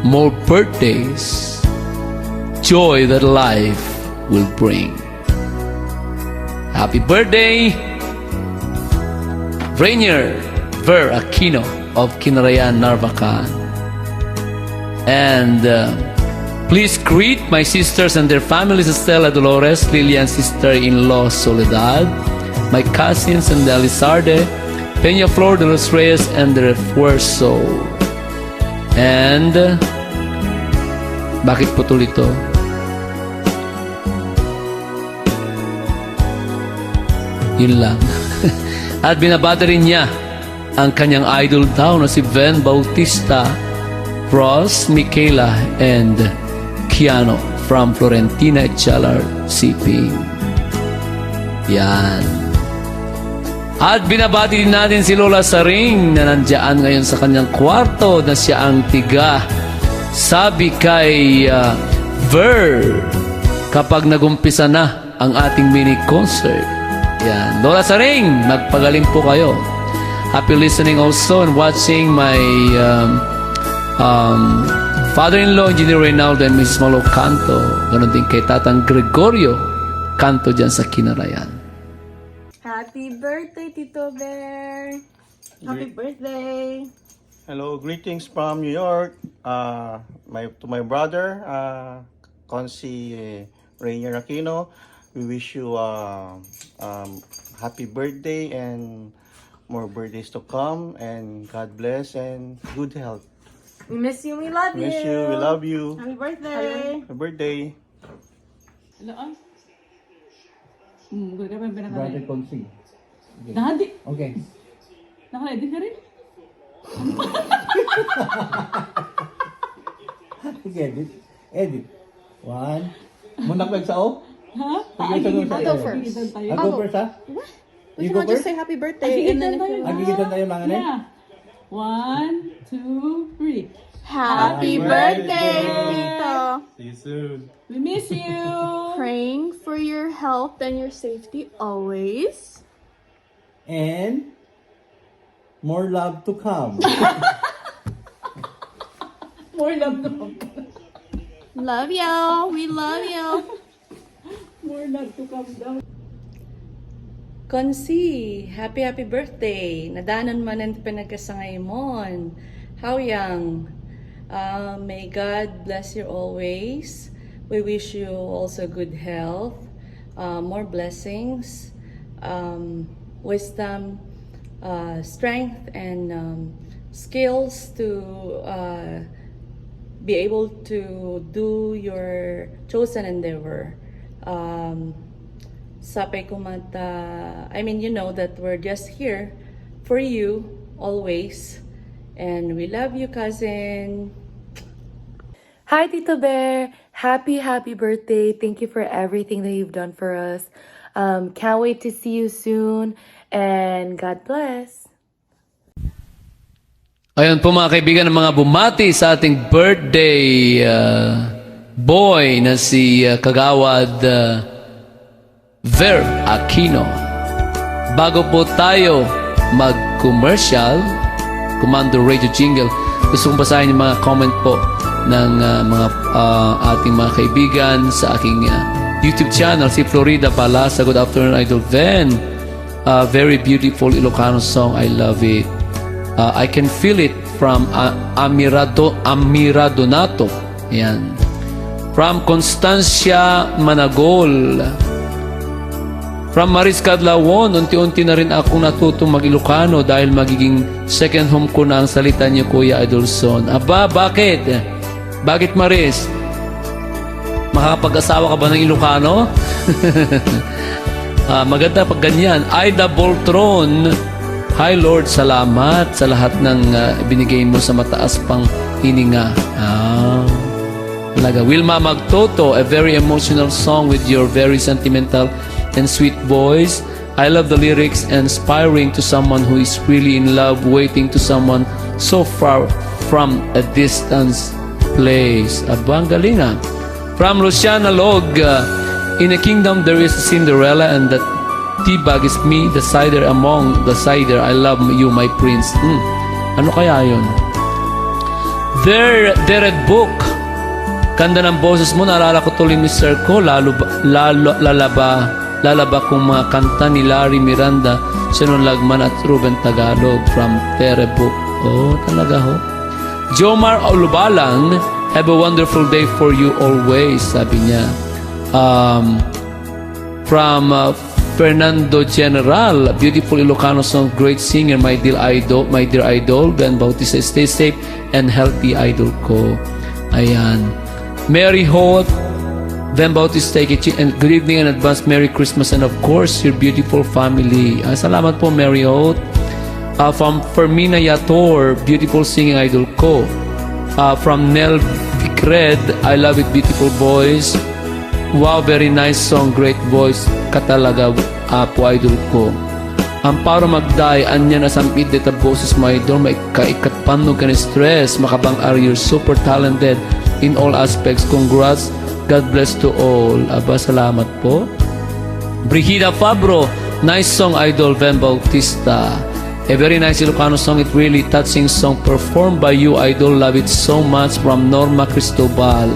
More birthdays, joy that life will bring. Happy birthday, Rainier Ver Aquino of Kinarayan, Narvacan. And please greet my sisters and their families, Estela Dolores, Lilian's sister-in-law Soledad, my cousins and the Elizarde, Peña Flor de los Reyes and the Refuerzo. And bakit putol ito? Yun lang. At binabati rin niya ang kanyang idol daw na si Ben Bautista, Ross, Michaela, and Kiano from Florentina Chalar CP. Yan. At binabati din natin si Lola Saring na nandiyan ngayon sa kanyang kwarto na siya ang tiga. Sabi kay Ver, kapag nagumpisa na ang ating mini concert. Yan. Lola Saring, magpagaling po kayo. Happy listening also and watching my father-in-law, Engineer Reynaldo and Mrs. Malo Canto. Ganon din kay Tatang Gregorio Canto dyan sa Kinarayan. Happy birthday, Tito Bear! Happy birthday! Hello, greetings from New York. To my brother, Consi Rainier Aquino. We wish you happy birthday and more birthdays to come. And God bless and good health. We miss you, we love you! Miss you, we love you. Happy birthday! Happy birthday. Brother Consi. Nahadi. Okay. Naka-edit ka rin? Sige, edit. Edit. One. Muna ko sa O? Ha? Sige, sagot sa I'll go O. first. I'll go first, ha? We You can go all just first? say happy birthday and then if you Agigitan tayo lang, ano? Yeah. 1, 2, 3. Happy birthday, Tito! See you soon. We miss you! Praying for your health and your safety always. And more love to come. More love to Love you! We love you! More love to come daw. Konsi, happy birthday. Nadanon man ang pinagkasangay mon. How young? May God bless you always. We wish you also good health, more blessings, wisdom, strength, and skills to be able to do your chosen endeavor. Sapay kumanta, I mean, you know that we're just here for you always. And we love you, cousin. Hi, Tito Bear. Happy birthday. Thank you for everything that you've done for us. Can't wait to see you soon. And God bless. Ayun po mga kaibigan, ng mga bumati sa ating birthday boy na si Kagawad Ver Aquino. Bago po tayo mag-commercial, Commander Radio Jingle, gusto kong basahin yung mga comment po ng mga ating mga kaibigan sa aking YouTube channel, si Florida Palasa. Good afternoon, Idol Ven. Very beautiful Ilocano song. I love it. I can feel it from Amiradonato. Yan. From Constancia Managol. From Maris Cadlawon, unti-unti na rin akong natutong mag-Ilocano dahil magiging second home ko na ang salita niyo, Kuya Idolson. Aba, bakit? Bakit, Maris? Makakapag-asawa ka ba ng Ilocano? Maganda pag ganyan. Aida Boltron. Hi Lord, salamat sa lahat ng binigay mo sa mataas pang hininga. Talaga. Wilma Magtoto, a very emotional song with your very sentimental and sweet voice. I love the lyrics, inspiring to someone who is really in love, waiting to someone so far from a distance place. Abang galinga. From Luciana Log, in a kingdom there is a Cinderella, and that T-bag is me, the cider among the cider. I love you, my prince. Ano kaya yun? The Red Book. Ganda ng boses mo, naalala ko tuloy Mr. Ko, lalaba kung mga kanta ni Larry Miranda, Sinon Lagman at Ruben Tagalog from The Red Book. Oh, talaga ho. Jomar Olubalang, have a wonderful day for you always, sabi niya. From Fernando General, beautiful Ilocano song, great singer, my dear idol, Ben Bautista, stay safe and healthy, idol ko. Ayan. Mary Hoth, Ben Bautista, and good evening and advance Merry Christmas, and of course, your beautiful family. Salamat po, Mary Hoth. From Fermina Yator, beautiful singing, idol ko. From Nel Vicred, I love it, beautiful voice. Wow, very nice song, great voice. Katalaga, po, idol ko. Amparo Magday, anyan asampid deta boses mo, idol. Maikat panog ka ni stress. Makabang are you super talented in all aspects. Congrats. God bless to all. Aba, salamat po. Brigida Fabro, nice song, idol. Ben Bautista. A very nice Ilocano song. It really touching song performed by you, Idol. Love it so much from Norma Cristobal.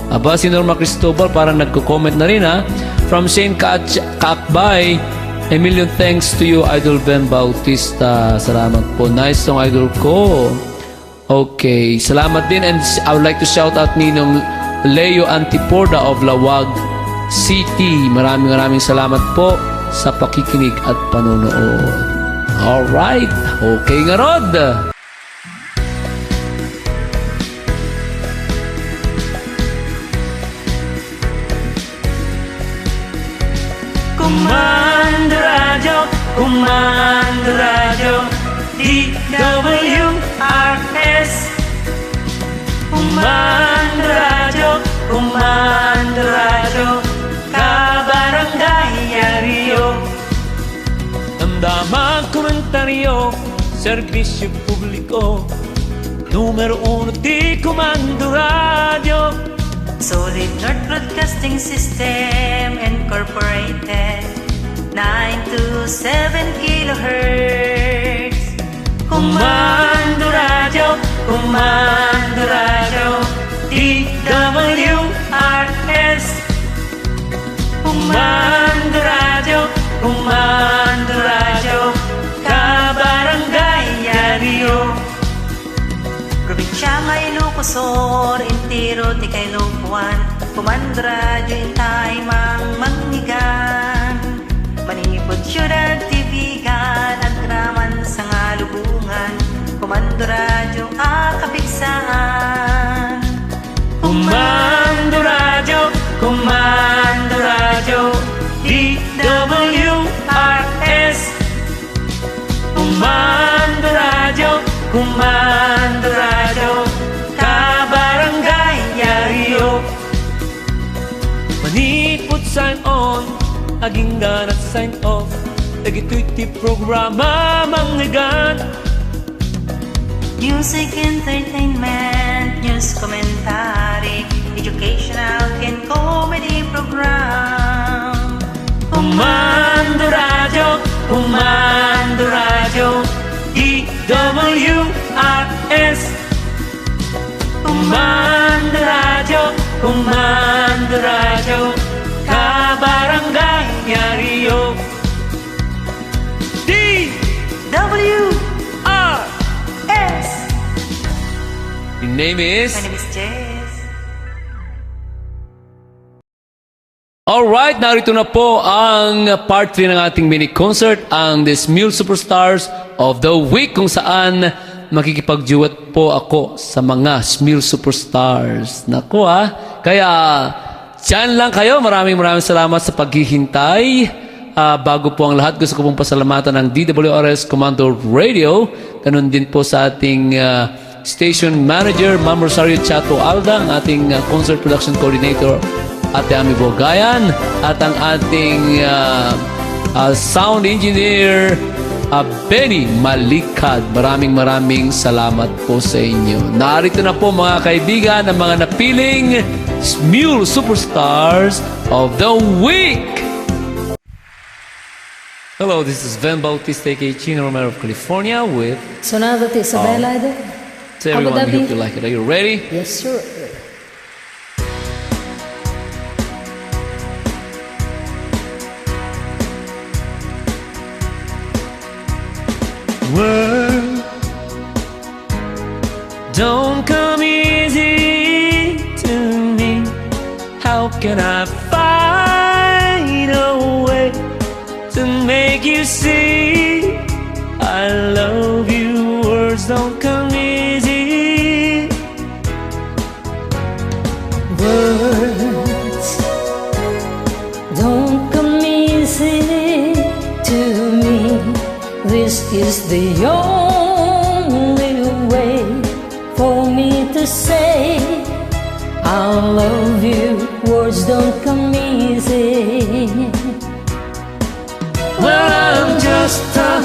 Aba, si Norma Cristobal parang nagko-comment na rin ha. From Shane Kakbay, a million thanks to you, Idol Ben Bautista. Salamat po. Nice song, Idol ko. Okay, salamat din. And I would like to shout out Ninong Leo Antiporda of Lawag City. Maraming salamat po sa pakikinig at panonood. Alright, okay nga Rod. Comando radyo, DWRS. Comando radyo, kabarangay Rio. Damdaman komentaryo, serbisyo publiko. Numero 1 di Comando Radio. Solid North Broadcasting System Incorporated, 927 kilohertz. Comando Radio, DWRS. Comando Radio, kabarangay Rio. Probinsya may Ilocosor, Intiro ti kay Lopuan, Comando Radio intay mangnigan. Maningipod syudad tibigan, at raman sa ngalubungan, Comando Radio akapigsaan. Comando Radio, DWRS. Comando Radio, kabarangay Rio. Manipot sign on, aging ganat sign off. Dagito'y ti programa mangnigan. Music, entertainment, news, commentary, educational and comedy program. Comando Radio, DWRS. Comando Radio, kabarangay Rio. DWRS. Your name is? My name is Jess. Alright, narito na po ang part 3 ng ating mini concert, ang The Smule Superstars of the Week, kung saan makikipag-duet po ako sa mga Smule Superstars. Naku kaya dyan lang kayo. Maraming salamat sa paghihintay. Bago po ang lahat, gusto ko pong pasalamatan ng DWRS Comando Radio. Ganun din po sa ating station manager, Ma'am Rosario Chato Alda, ang ating concert production coordinator, Ate Ami Bogayan, at ang ating sound engineer, Benny Malikad. Maraming salamat po sa inyo. Narito na po mga kaibigan ang mga napiling Smule Superstars of the Week. Hello, this is Ben Bautista, aka Chino Romero of California with Sonado to Isabela. to everyone. I hope you like it. Are you ready? Yes, sir. World don't come easy to me. How can I find a way to make you see I love you? Words don't come easy. Words don't come easy to me. This is the only way for me to say I love you. Words don't come easy. Well, I'm just a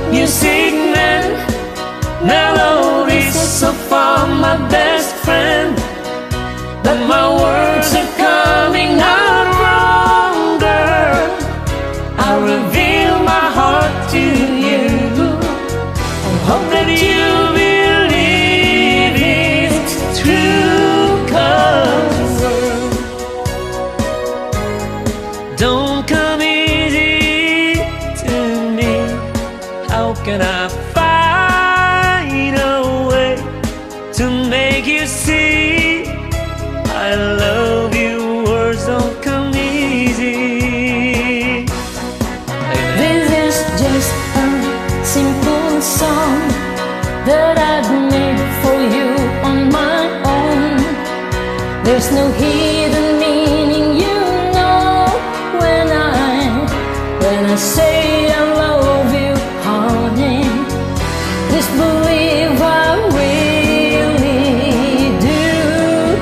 music man. Melodies so far my best friend, but my words are coming out wrong, girl. I reveal my heart to you. There's no hidden meaning, you know, when I say I love you, honey. Just believe I really do,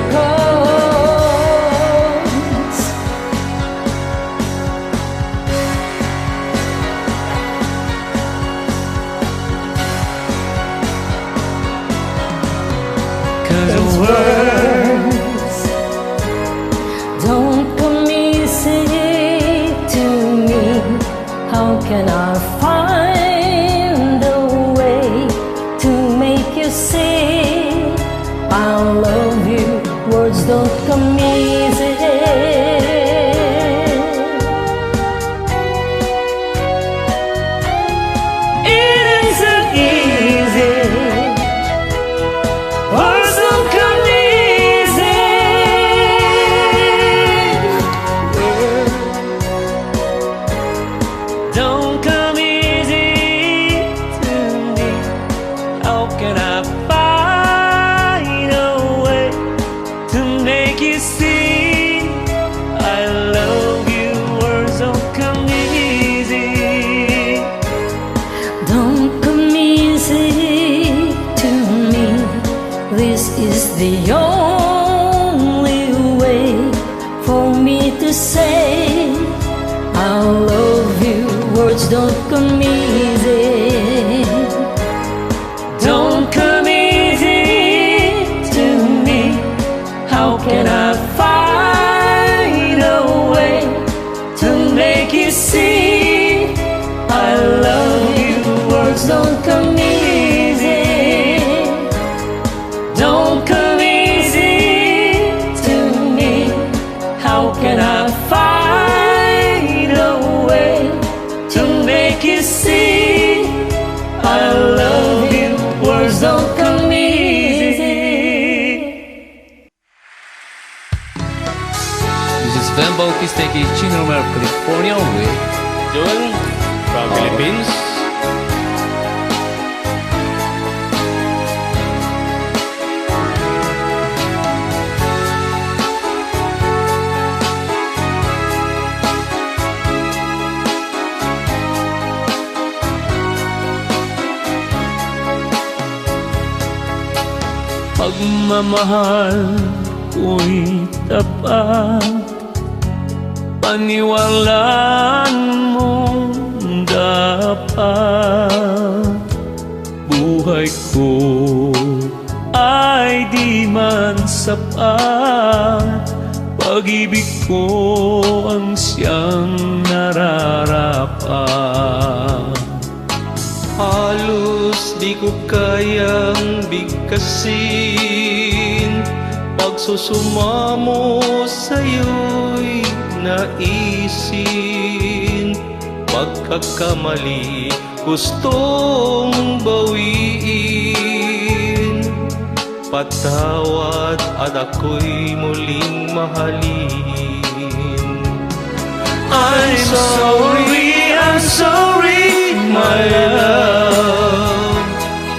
'cause words don't come easy to me. How can I find a way to make you see I love you? Words don't come easy. It isn't easy. Words don't come easy. Don't come easy to me. How can I find a way to make you see I love you? Words don't come easy. Don't come easy to me. This is the only way for me to say I love you. Words don't come easy. Don't come easy to me. How can I find a way to make you see I love you? Words don't come easy. Don't come easy to me. How can I find a way to make you see I love you? Words don't come easy. This is Van Bautista, Chino Romero, California with Joel from Philippines. Pagmamahal ko'y tapat, paniwalaan mo dapat. Buhay ko ay di man sapat, pag-ibig ko ang siyang nararapat. Halos di ko kayang bigkasin, pagsusumamo sa'yo'y naisin. Pagkakamali gustong bawiin, patawad at ako'y muling mahalin. I'm sorry, my love.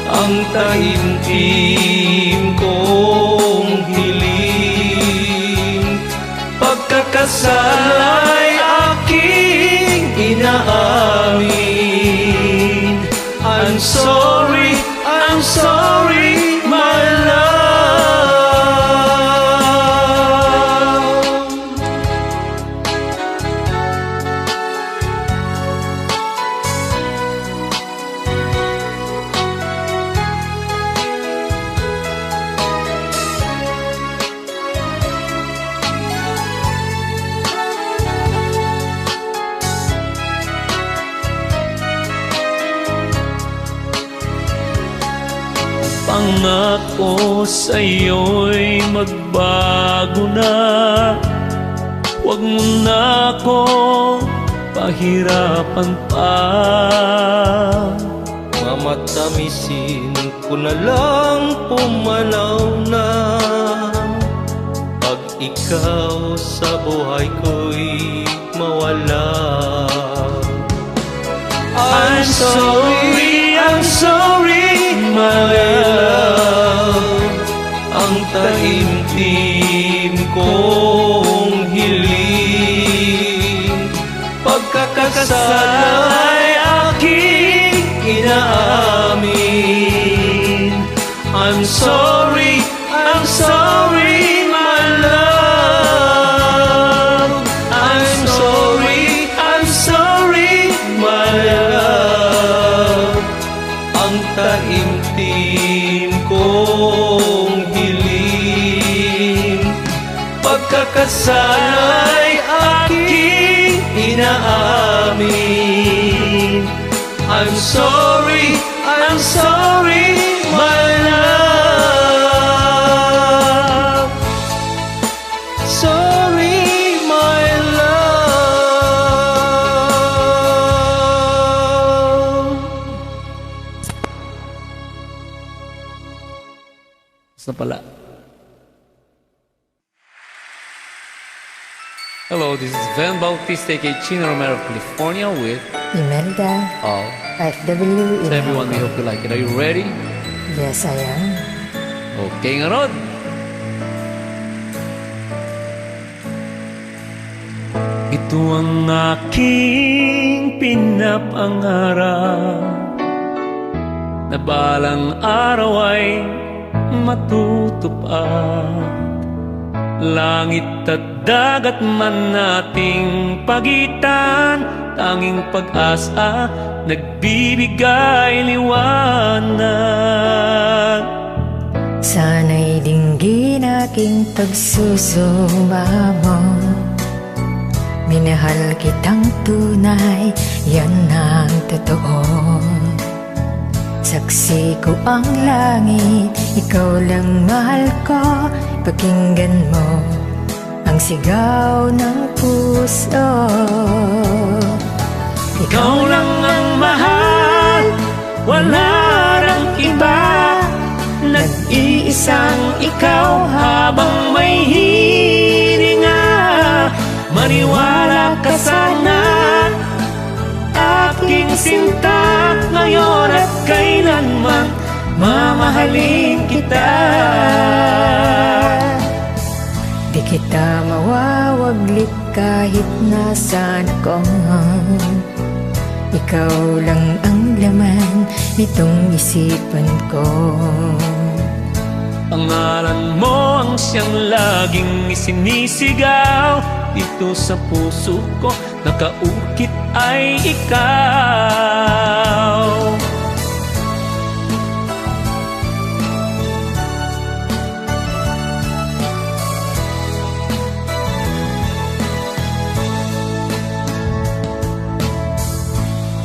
Ang taimtim kong hiling, Pagkakasala ay aking inaamin. I'm sorry, my love. Pangako sa'yo'y magbago na. Huwag mo na ako pahirapan pa. mamatamisin ko na lang pumanaw na. Pag ikaw sa buhay ko'y mawala. I'm sorry, my love. Ang taimtim kong hiling. Pagkakasal ay aking inaamin. I'm sorry, my love. I'm sorry, my love. Ang taimtim kong hiling, pagkakasal ay aking inaamin. I'm sorry, my love. Sorry, my love. Basta pala. Hello, this is Van Bautista, aka Chino Romero of California with Imelda, FW So everyone, we hope you like it. Are you ready? Yes, I am. Okay nga Rod. Ito ang aking pinapangarap, na balang araw ay matutupad. Langit at dagat man nating pagitan, tanging pag-asa nagbibigay liwanag. Sana'y dinggin aking pagsusumamo. Minahal kitang tunay, yan ang totoo. Saksi ko ang langit, ikaw lang mahal ko. Pakinggan mo ang sigaw ng puso. Ikaw lang ang mahal, wala rang iba. Nag-iisang ikaw habang may hininga. Maniwala ka sana, aking sinta. Ngayon at kailanman mamahalin kita. Di kita mawawaglit kahit nasaan ako. Ikaw lang ang laman nitong isipan ko. Pangalan mo ang siyang laging isinisigaw. Dito sa puso ko nakaukit ay ikaw.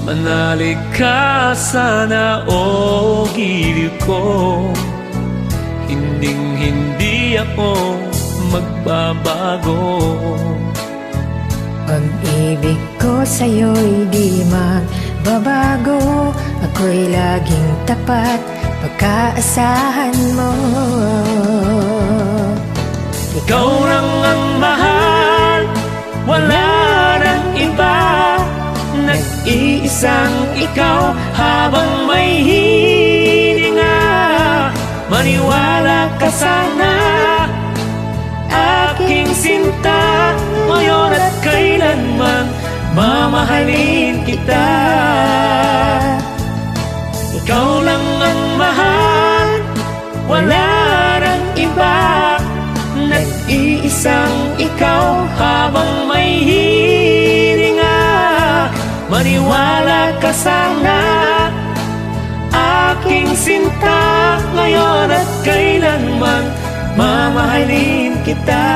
Manalig ka sana o giliw ko, hindi ako magbabago. Pag-ibig ko sa'yo'y di magbabago. Ako'y laging tapat, pagkaasahan mo. Ikaw lang ang mahal, wala nang iba. Nag-iisang ikaw habang may hininga. Maniwala ka sana, aking sinta. Ngayon at kailanman mamahalin kita. Ikaw lang ang mahal, wala nang iba. Nag-iisang ikaw habang may hininga. Maniwala ka sana, aking sinta. Ngayon at kailanman mamahalin kita.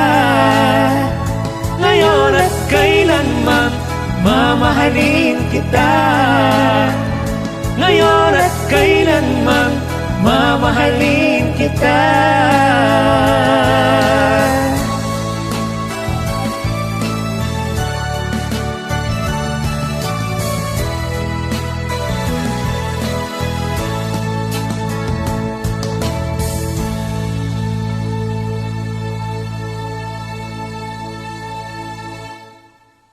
Ngayon at kailanman mamahalin kita. Ngayon at kailanman mamahalin kita.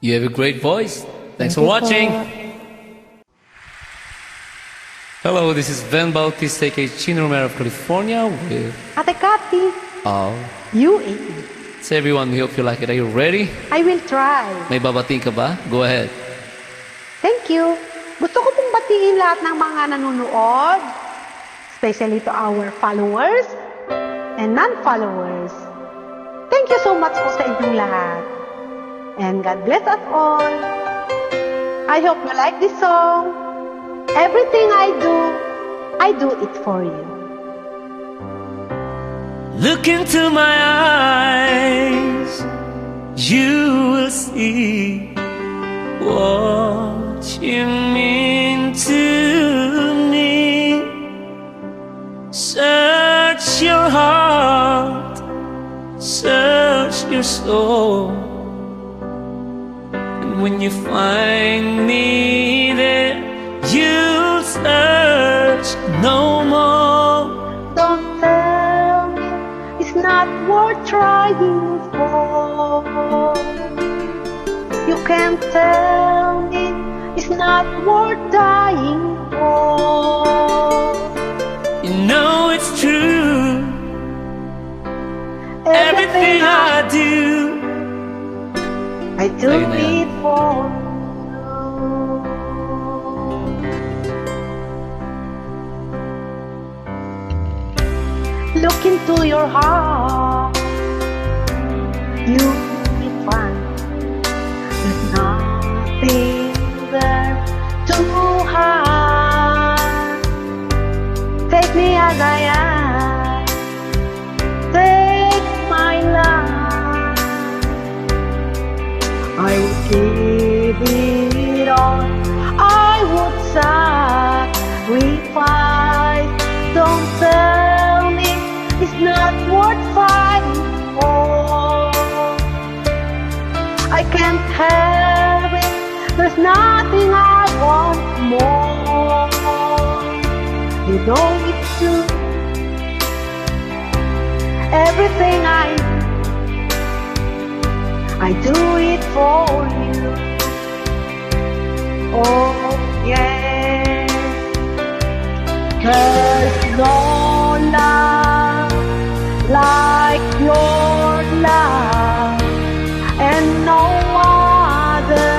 You have a great voice. Thanks for watching. Hello, this is Van Bautista, aka Chino Romero of California with Ate Cathy, all UAE. So everyone, we hope you like it. Are you ready? I will try. May babating ka ba? Go ahead. Thank you. Gusto ko pong batiin lahat ng mga nanonood, especially to our followers and non-followers. Thank you so much po sa inyong lahat. And God bless us all. I hope you like this song. Everything I do it for you. Look into my eyes, you will see what you mean to me. Search your heart, search your soul, and when you find me there, you'll search no more. Don't tell me it's not worth trying for. You can't tell me it's not worth dying for. You know it's true. Everything I do it for you. Look into your heart, you will find there's nothing there to hide. Take me as I am, take my life. I would give it all, I would sacrifice. Don't tell me it's not worth fighting for. I can't have it, there's nothing I want more. You know it's true. Everything I do it for you. Oh yeah. There's no love like your love, and no other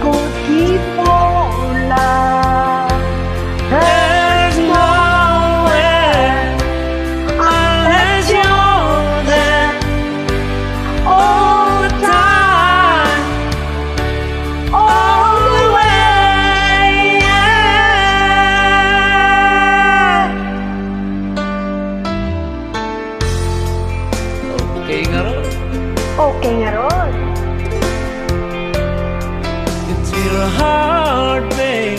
could give more love. There's nowhere unless you're there all the time, all the way. Okay nga ron. Okay nga ron. into your heart, babe.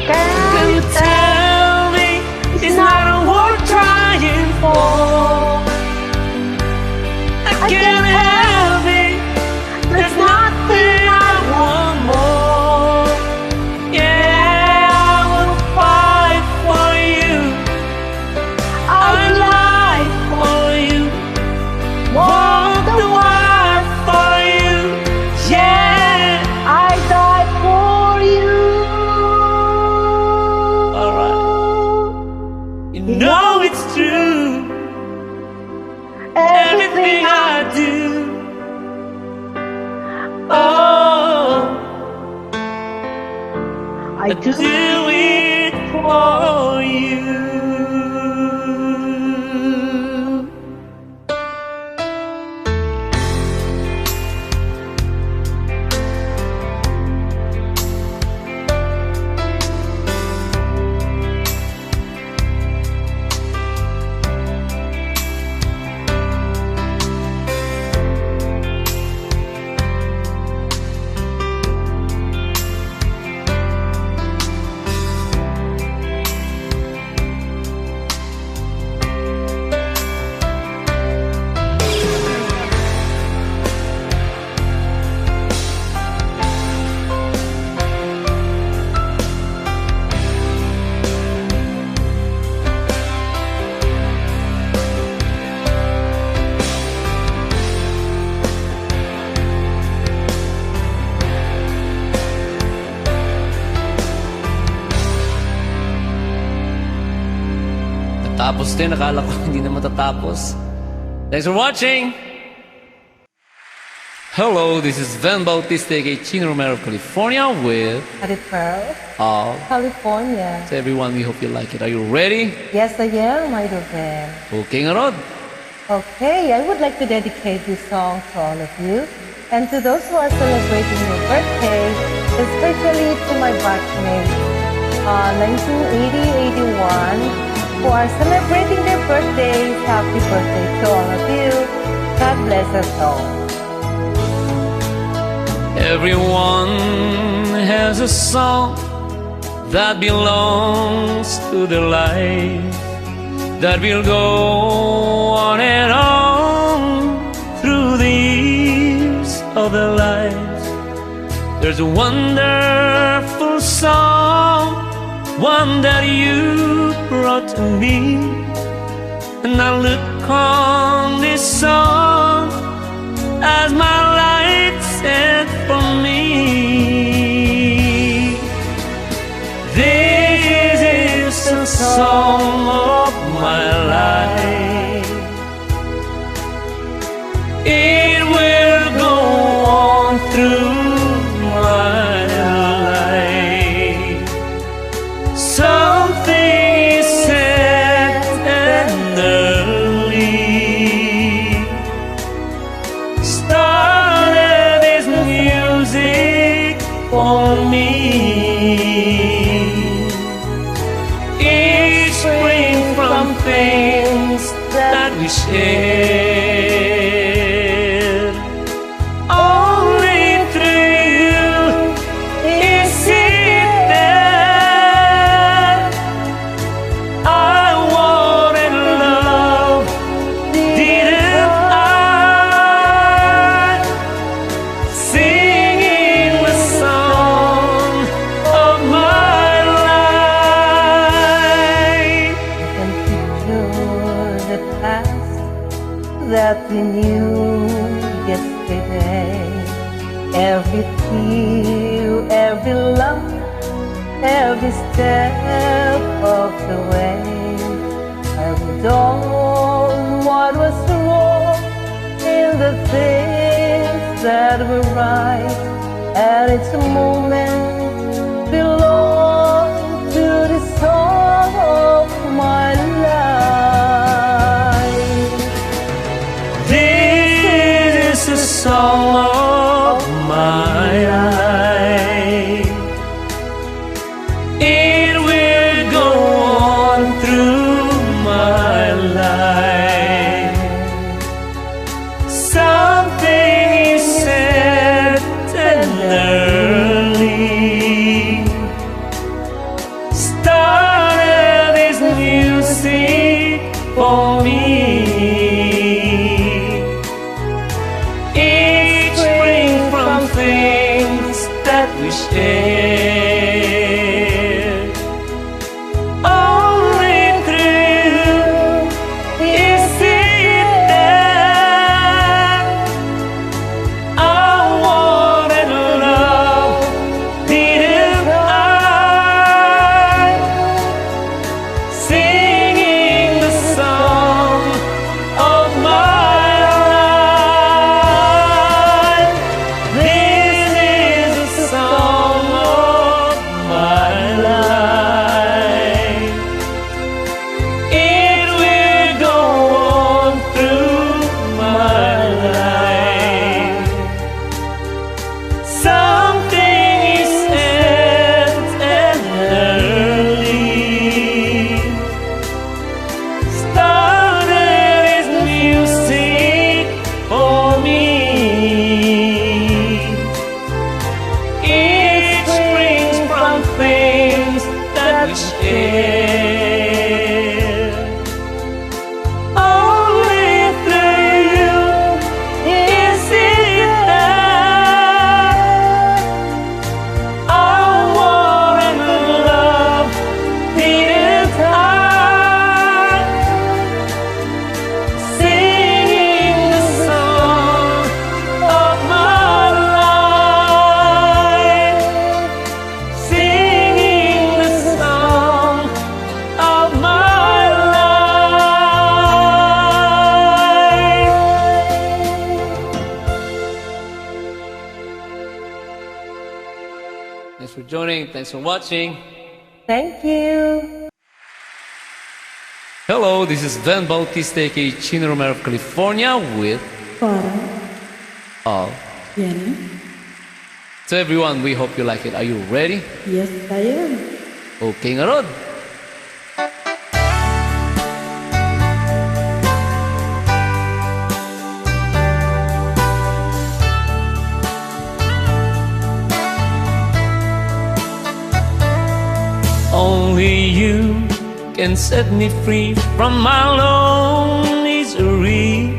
Can you Tell me it's not worth trying for. I can't help it. There's nothing I want more. Yeah, I will fight for you. I'd lie for you. Walk the wire for you. Yeah, I die for you? alright. You know it's true. Everything I do, oh, I do it for you. Tapos din, akala ko hindi na matatapos. Thanks for watching! Hello, this is Van Bautista, aka Chino Romero of California with At Pearl, all. California. So everyone, we hope you like it. Are you ready? Yes, I am, my dear friend. Okay nga Rod. Okay, I would like to dedicate this song to all of you and to those who are celebrating your birthday, especially to my batchmates, 1980-81, who are celebrating their birthdays. Happy birthday to all of you. God bless us all. Everyone has a song that belongs to their life, that will go on and on through the years of their lives. There's a wonderful song, one that you brought to me, and I look on this song as my light set for me. This is the song of my life. It will go on through my life. Something is said tenderly, started this music for me. Each spring from things that we shared, only through you is it that I wanted love, didn't I? Singing the song of my life. And picture the past that we knew yesterday. Every tear, every love, every step of the way. I would own what was wrong in the things that were right. And it's a moment belong to the song of my life. This is the song of my life. It will go on through my life. Something is said tenderly, started this music for me. Each spring from things that we shared, only through is it that I wanted love, didn't I? Singing the song enjoying. Thanks for watching. Thank you. Hello, this is Van Bautista, aka Chino Romero of California with all. So everyone, we hope you like it. Are you ready? Yes, I am. Okay nga Rod. Only you can set me free from my lone misery,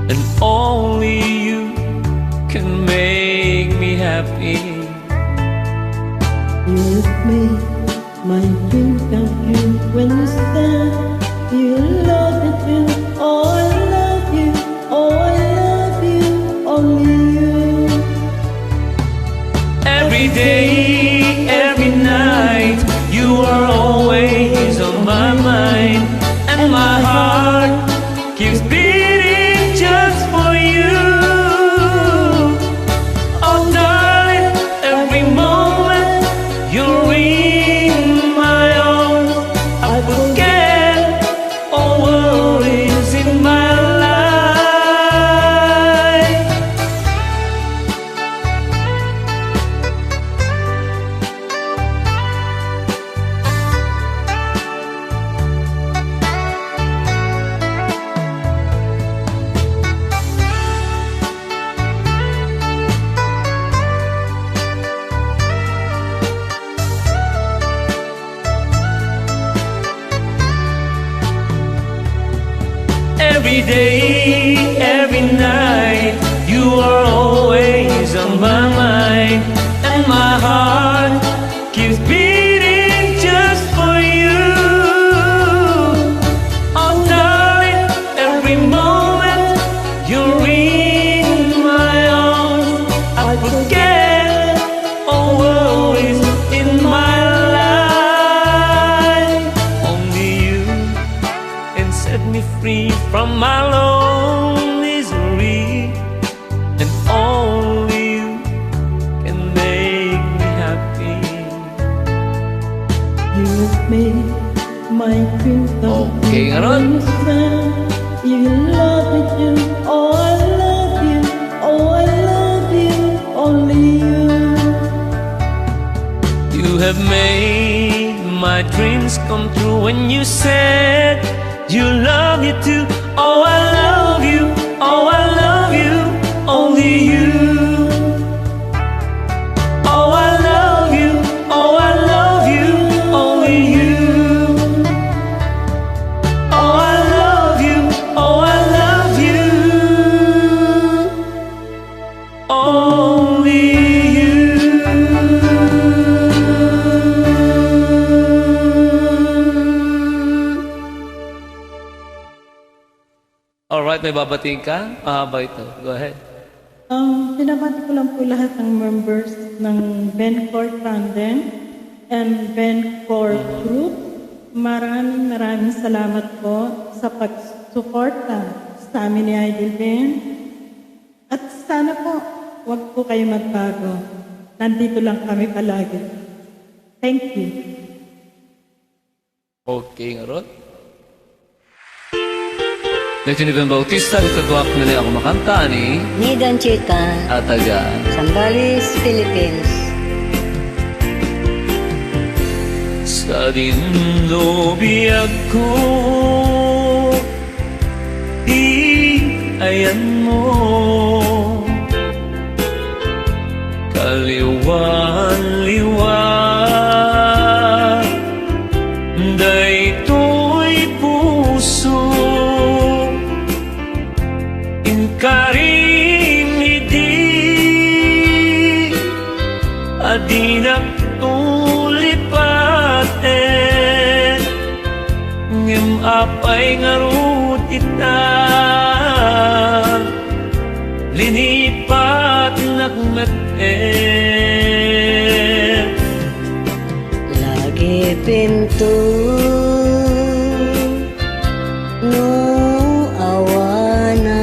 and only you can make me happy. You make my dream come true when you stand. You love me too. Oh, I love you. Oh, I love you. Only you. Every day, every night, you are always on my mind, and my heart keeps beating just for you. Oh darling, every moment you're in my arms, I forget all worries in my life. Every day, every night, you are always on my mind, and my heart keeps beating just for you. Oh darling, every moment you're in my arms, I forget all worries in my life. Only you can set me free from my lone misery, and only you can make me happy. You make my dream come Okay nga Rod. You love me too. Oh, I love you. Oh, I love you. Only you. You have made my dreams come true when you said you love me too. Oh, I love you. Oh, I love you. Only you. Oh, I love you. Oh, I love you. Only you. Oh, I love you. Oh, I love you. Only you. Alright, may babating ka? Mahaba ito. Go ahead. Binabati ko lang po lahat ng members ng Bencore Tandem and Bencore Group. Maraming salamat po sa pagsuporta sa amin ni Idol Ben. At sana po, huwag po kayo magbago. Nandito lang kami palagi. Thank you. Okay nga Rod. Dito ni Ben Bautista, dito duwak na ako makanta ni Ni Danchita, Ataga. Sambales, Philippines. Sa dinlobiyag ko, ayan mo, kaliwan-liwan, daytoy puso, inkarimidi, adinak tulipaten, ngem apay ngarut ita, linipat nakmet Lagi pintu no awana,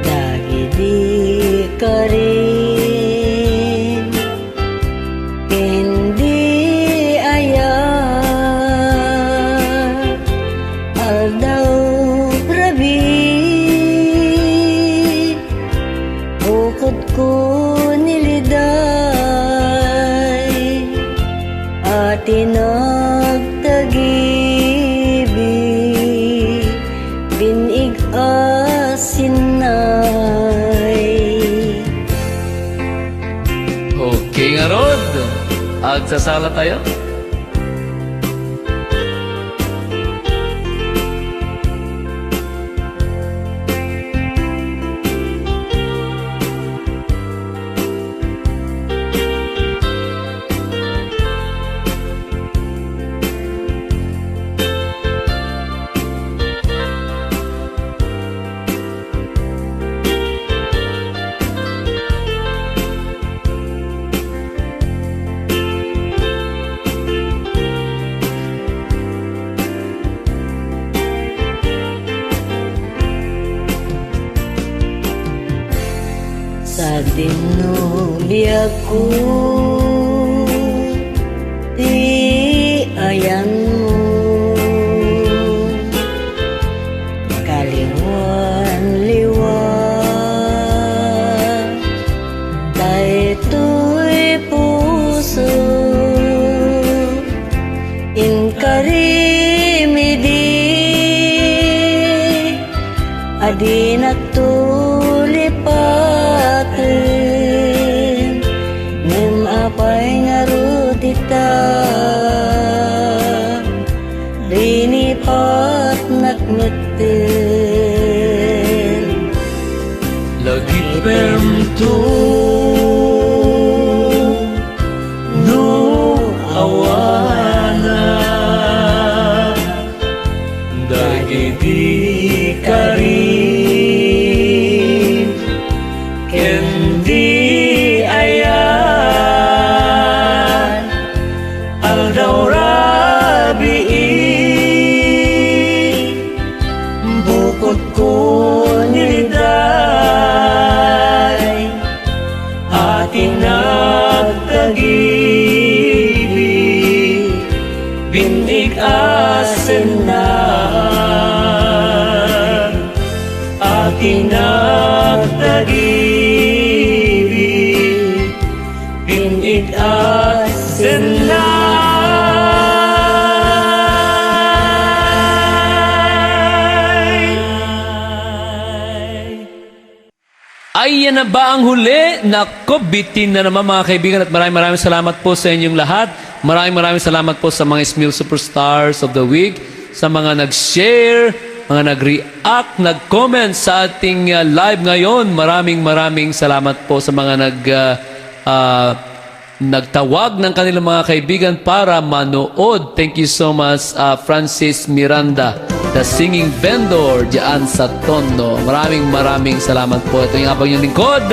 dagi di kari Magsasala tayo? Sa dinubiyag ko, di ayan mo, kaliwan-liwan, daytoy puso, inkarimidi, adi nagtulipatin, nim apay nga rutita, linipat nakmetin. Lagi pemto no awana, dagiti karin kendi ayan aldaw rabii bukod ko niliday ating nagtagibig binig asin na ating nagtagibig binig asin na. Ay, yan na ba ang huli? Nako, bitin na naman mga kaibigan at maraming salamat po sa inyong lahat. Maraming salamat po sa mga Smil Superstars of the Week, sa mga nag-share, mga nag-react, nag-comment sa ating live ngayon. Maraming salamat po sa mga nagtawag ng kanilang mga kaibigan para manood. Thank you so much, Francis Miranda, the singing vendor diyan sa Tondo. Maraming salamat po. Ito yung abang yung lingkod,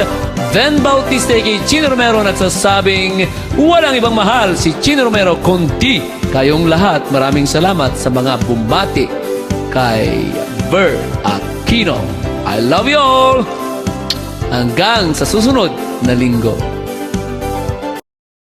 Ven Bautista kay Chino Romero, nagsasabing walang ibang mahal si Chino Romero kundi kayong lahat. Maraming salamat sa mga bumati kay Ver Aquino. I love you all. Hanggang sa susunod na linggo.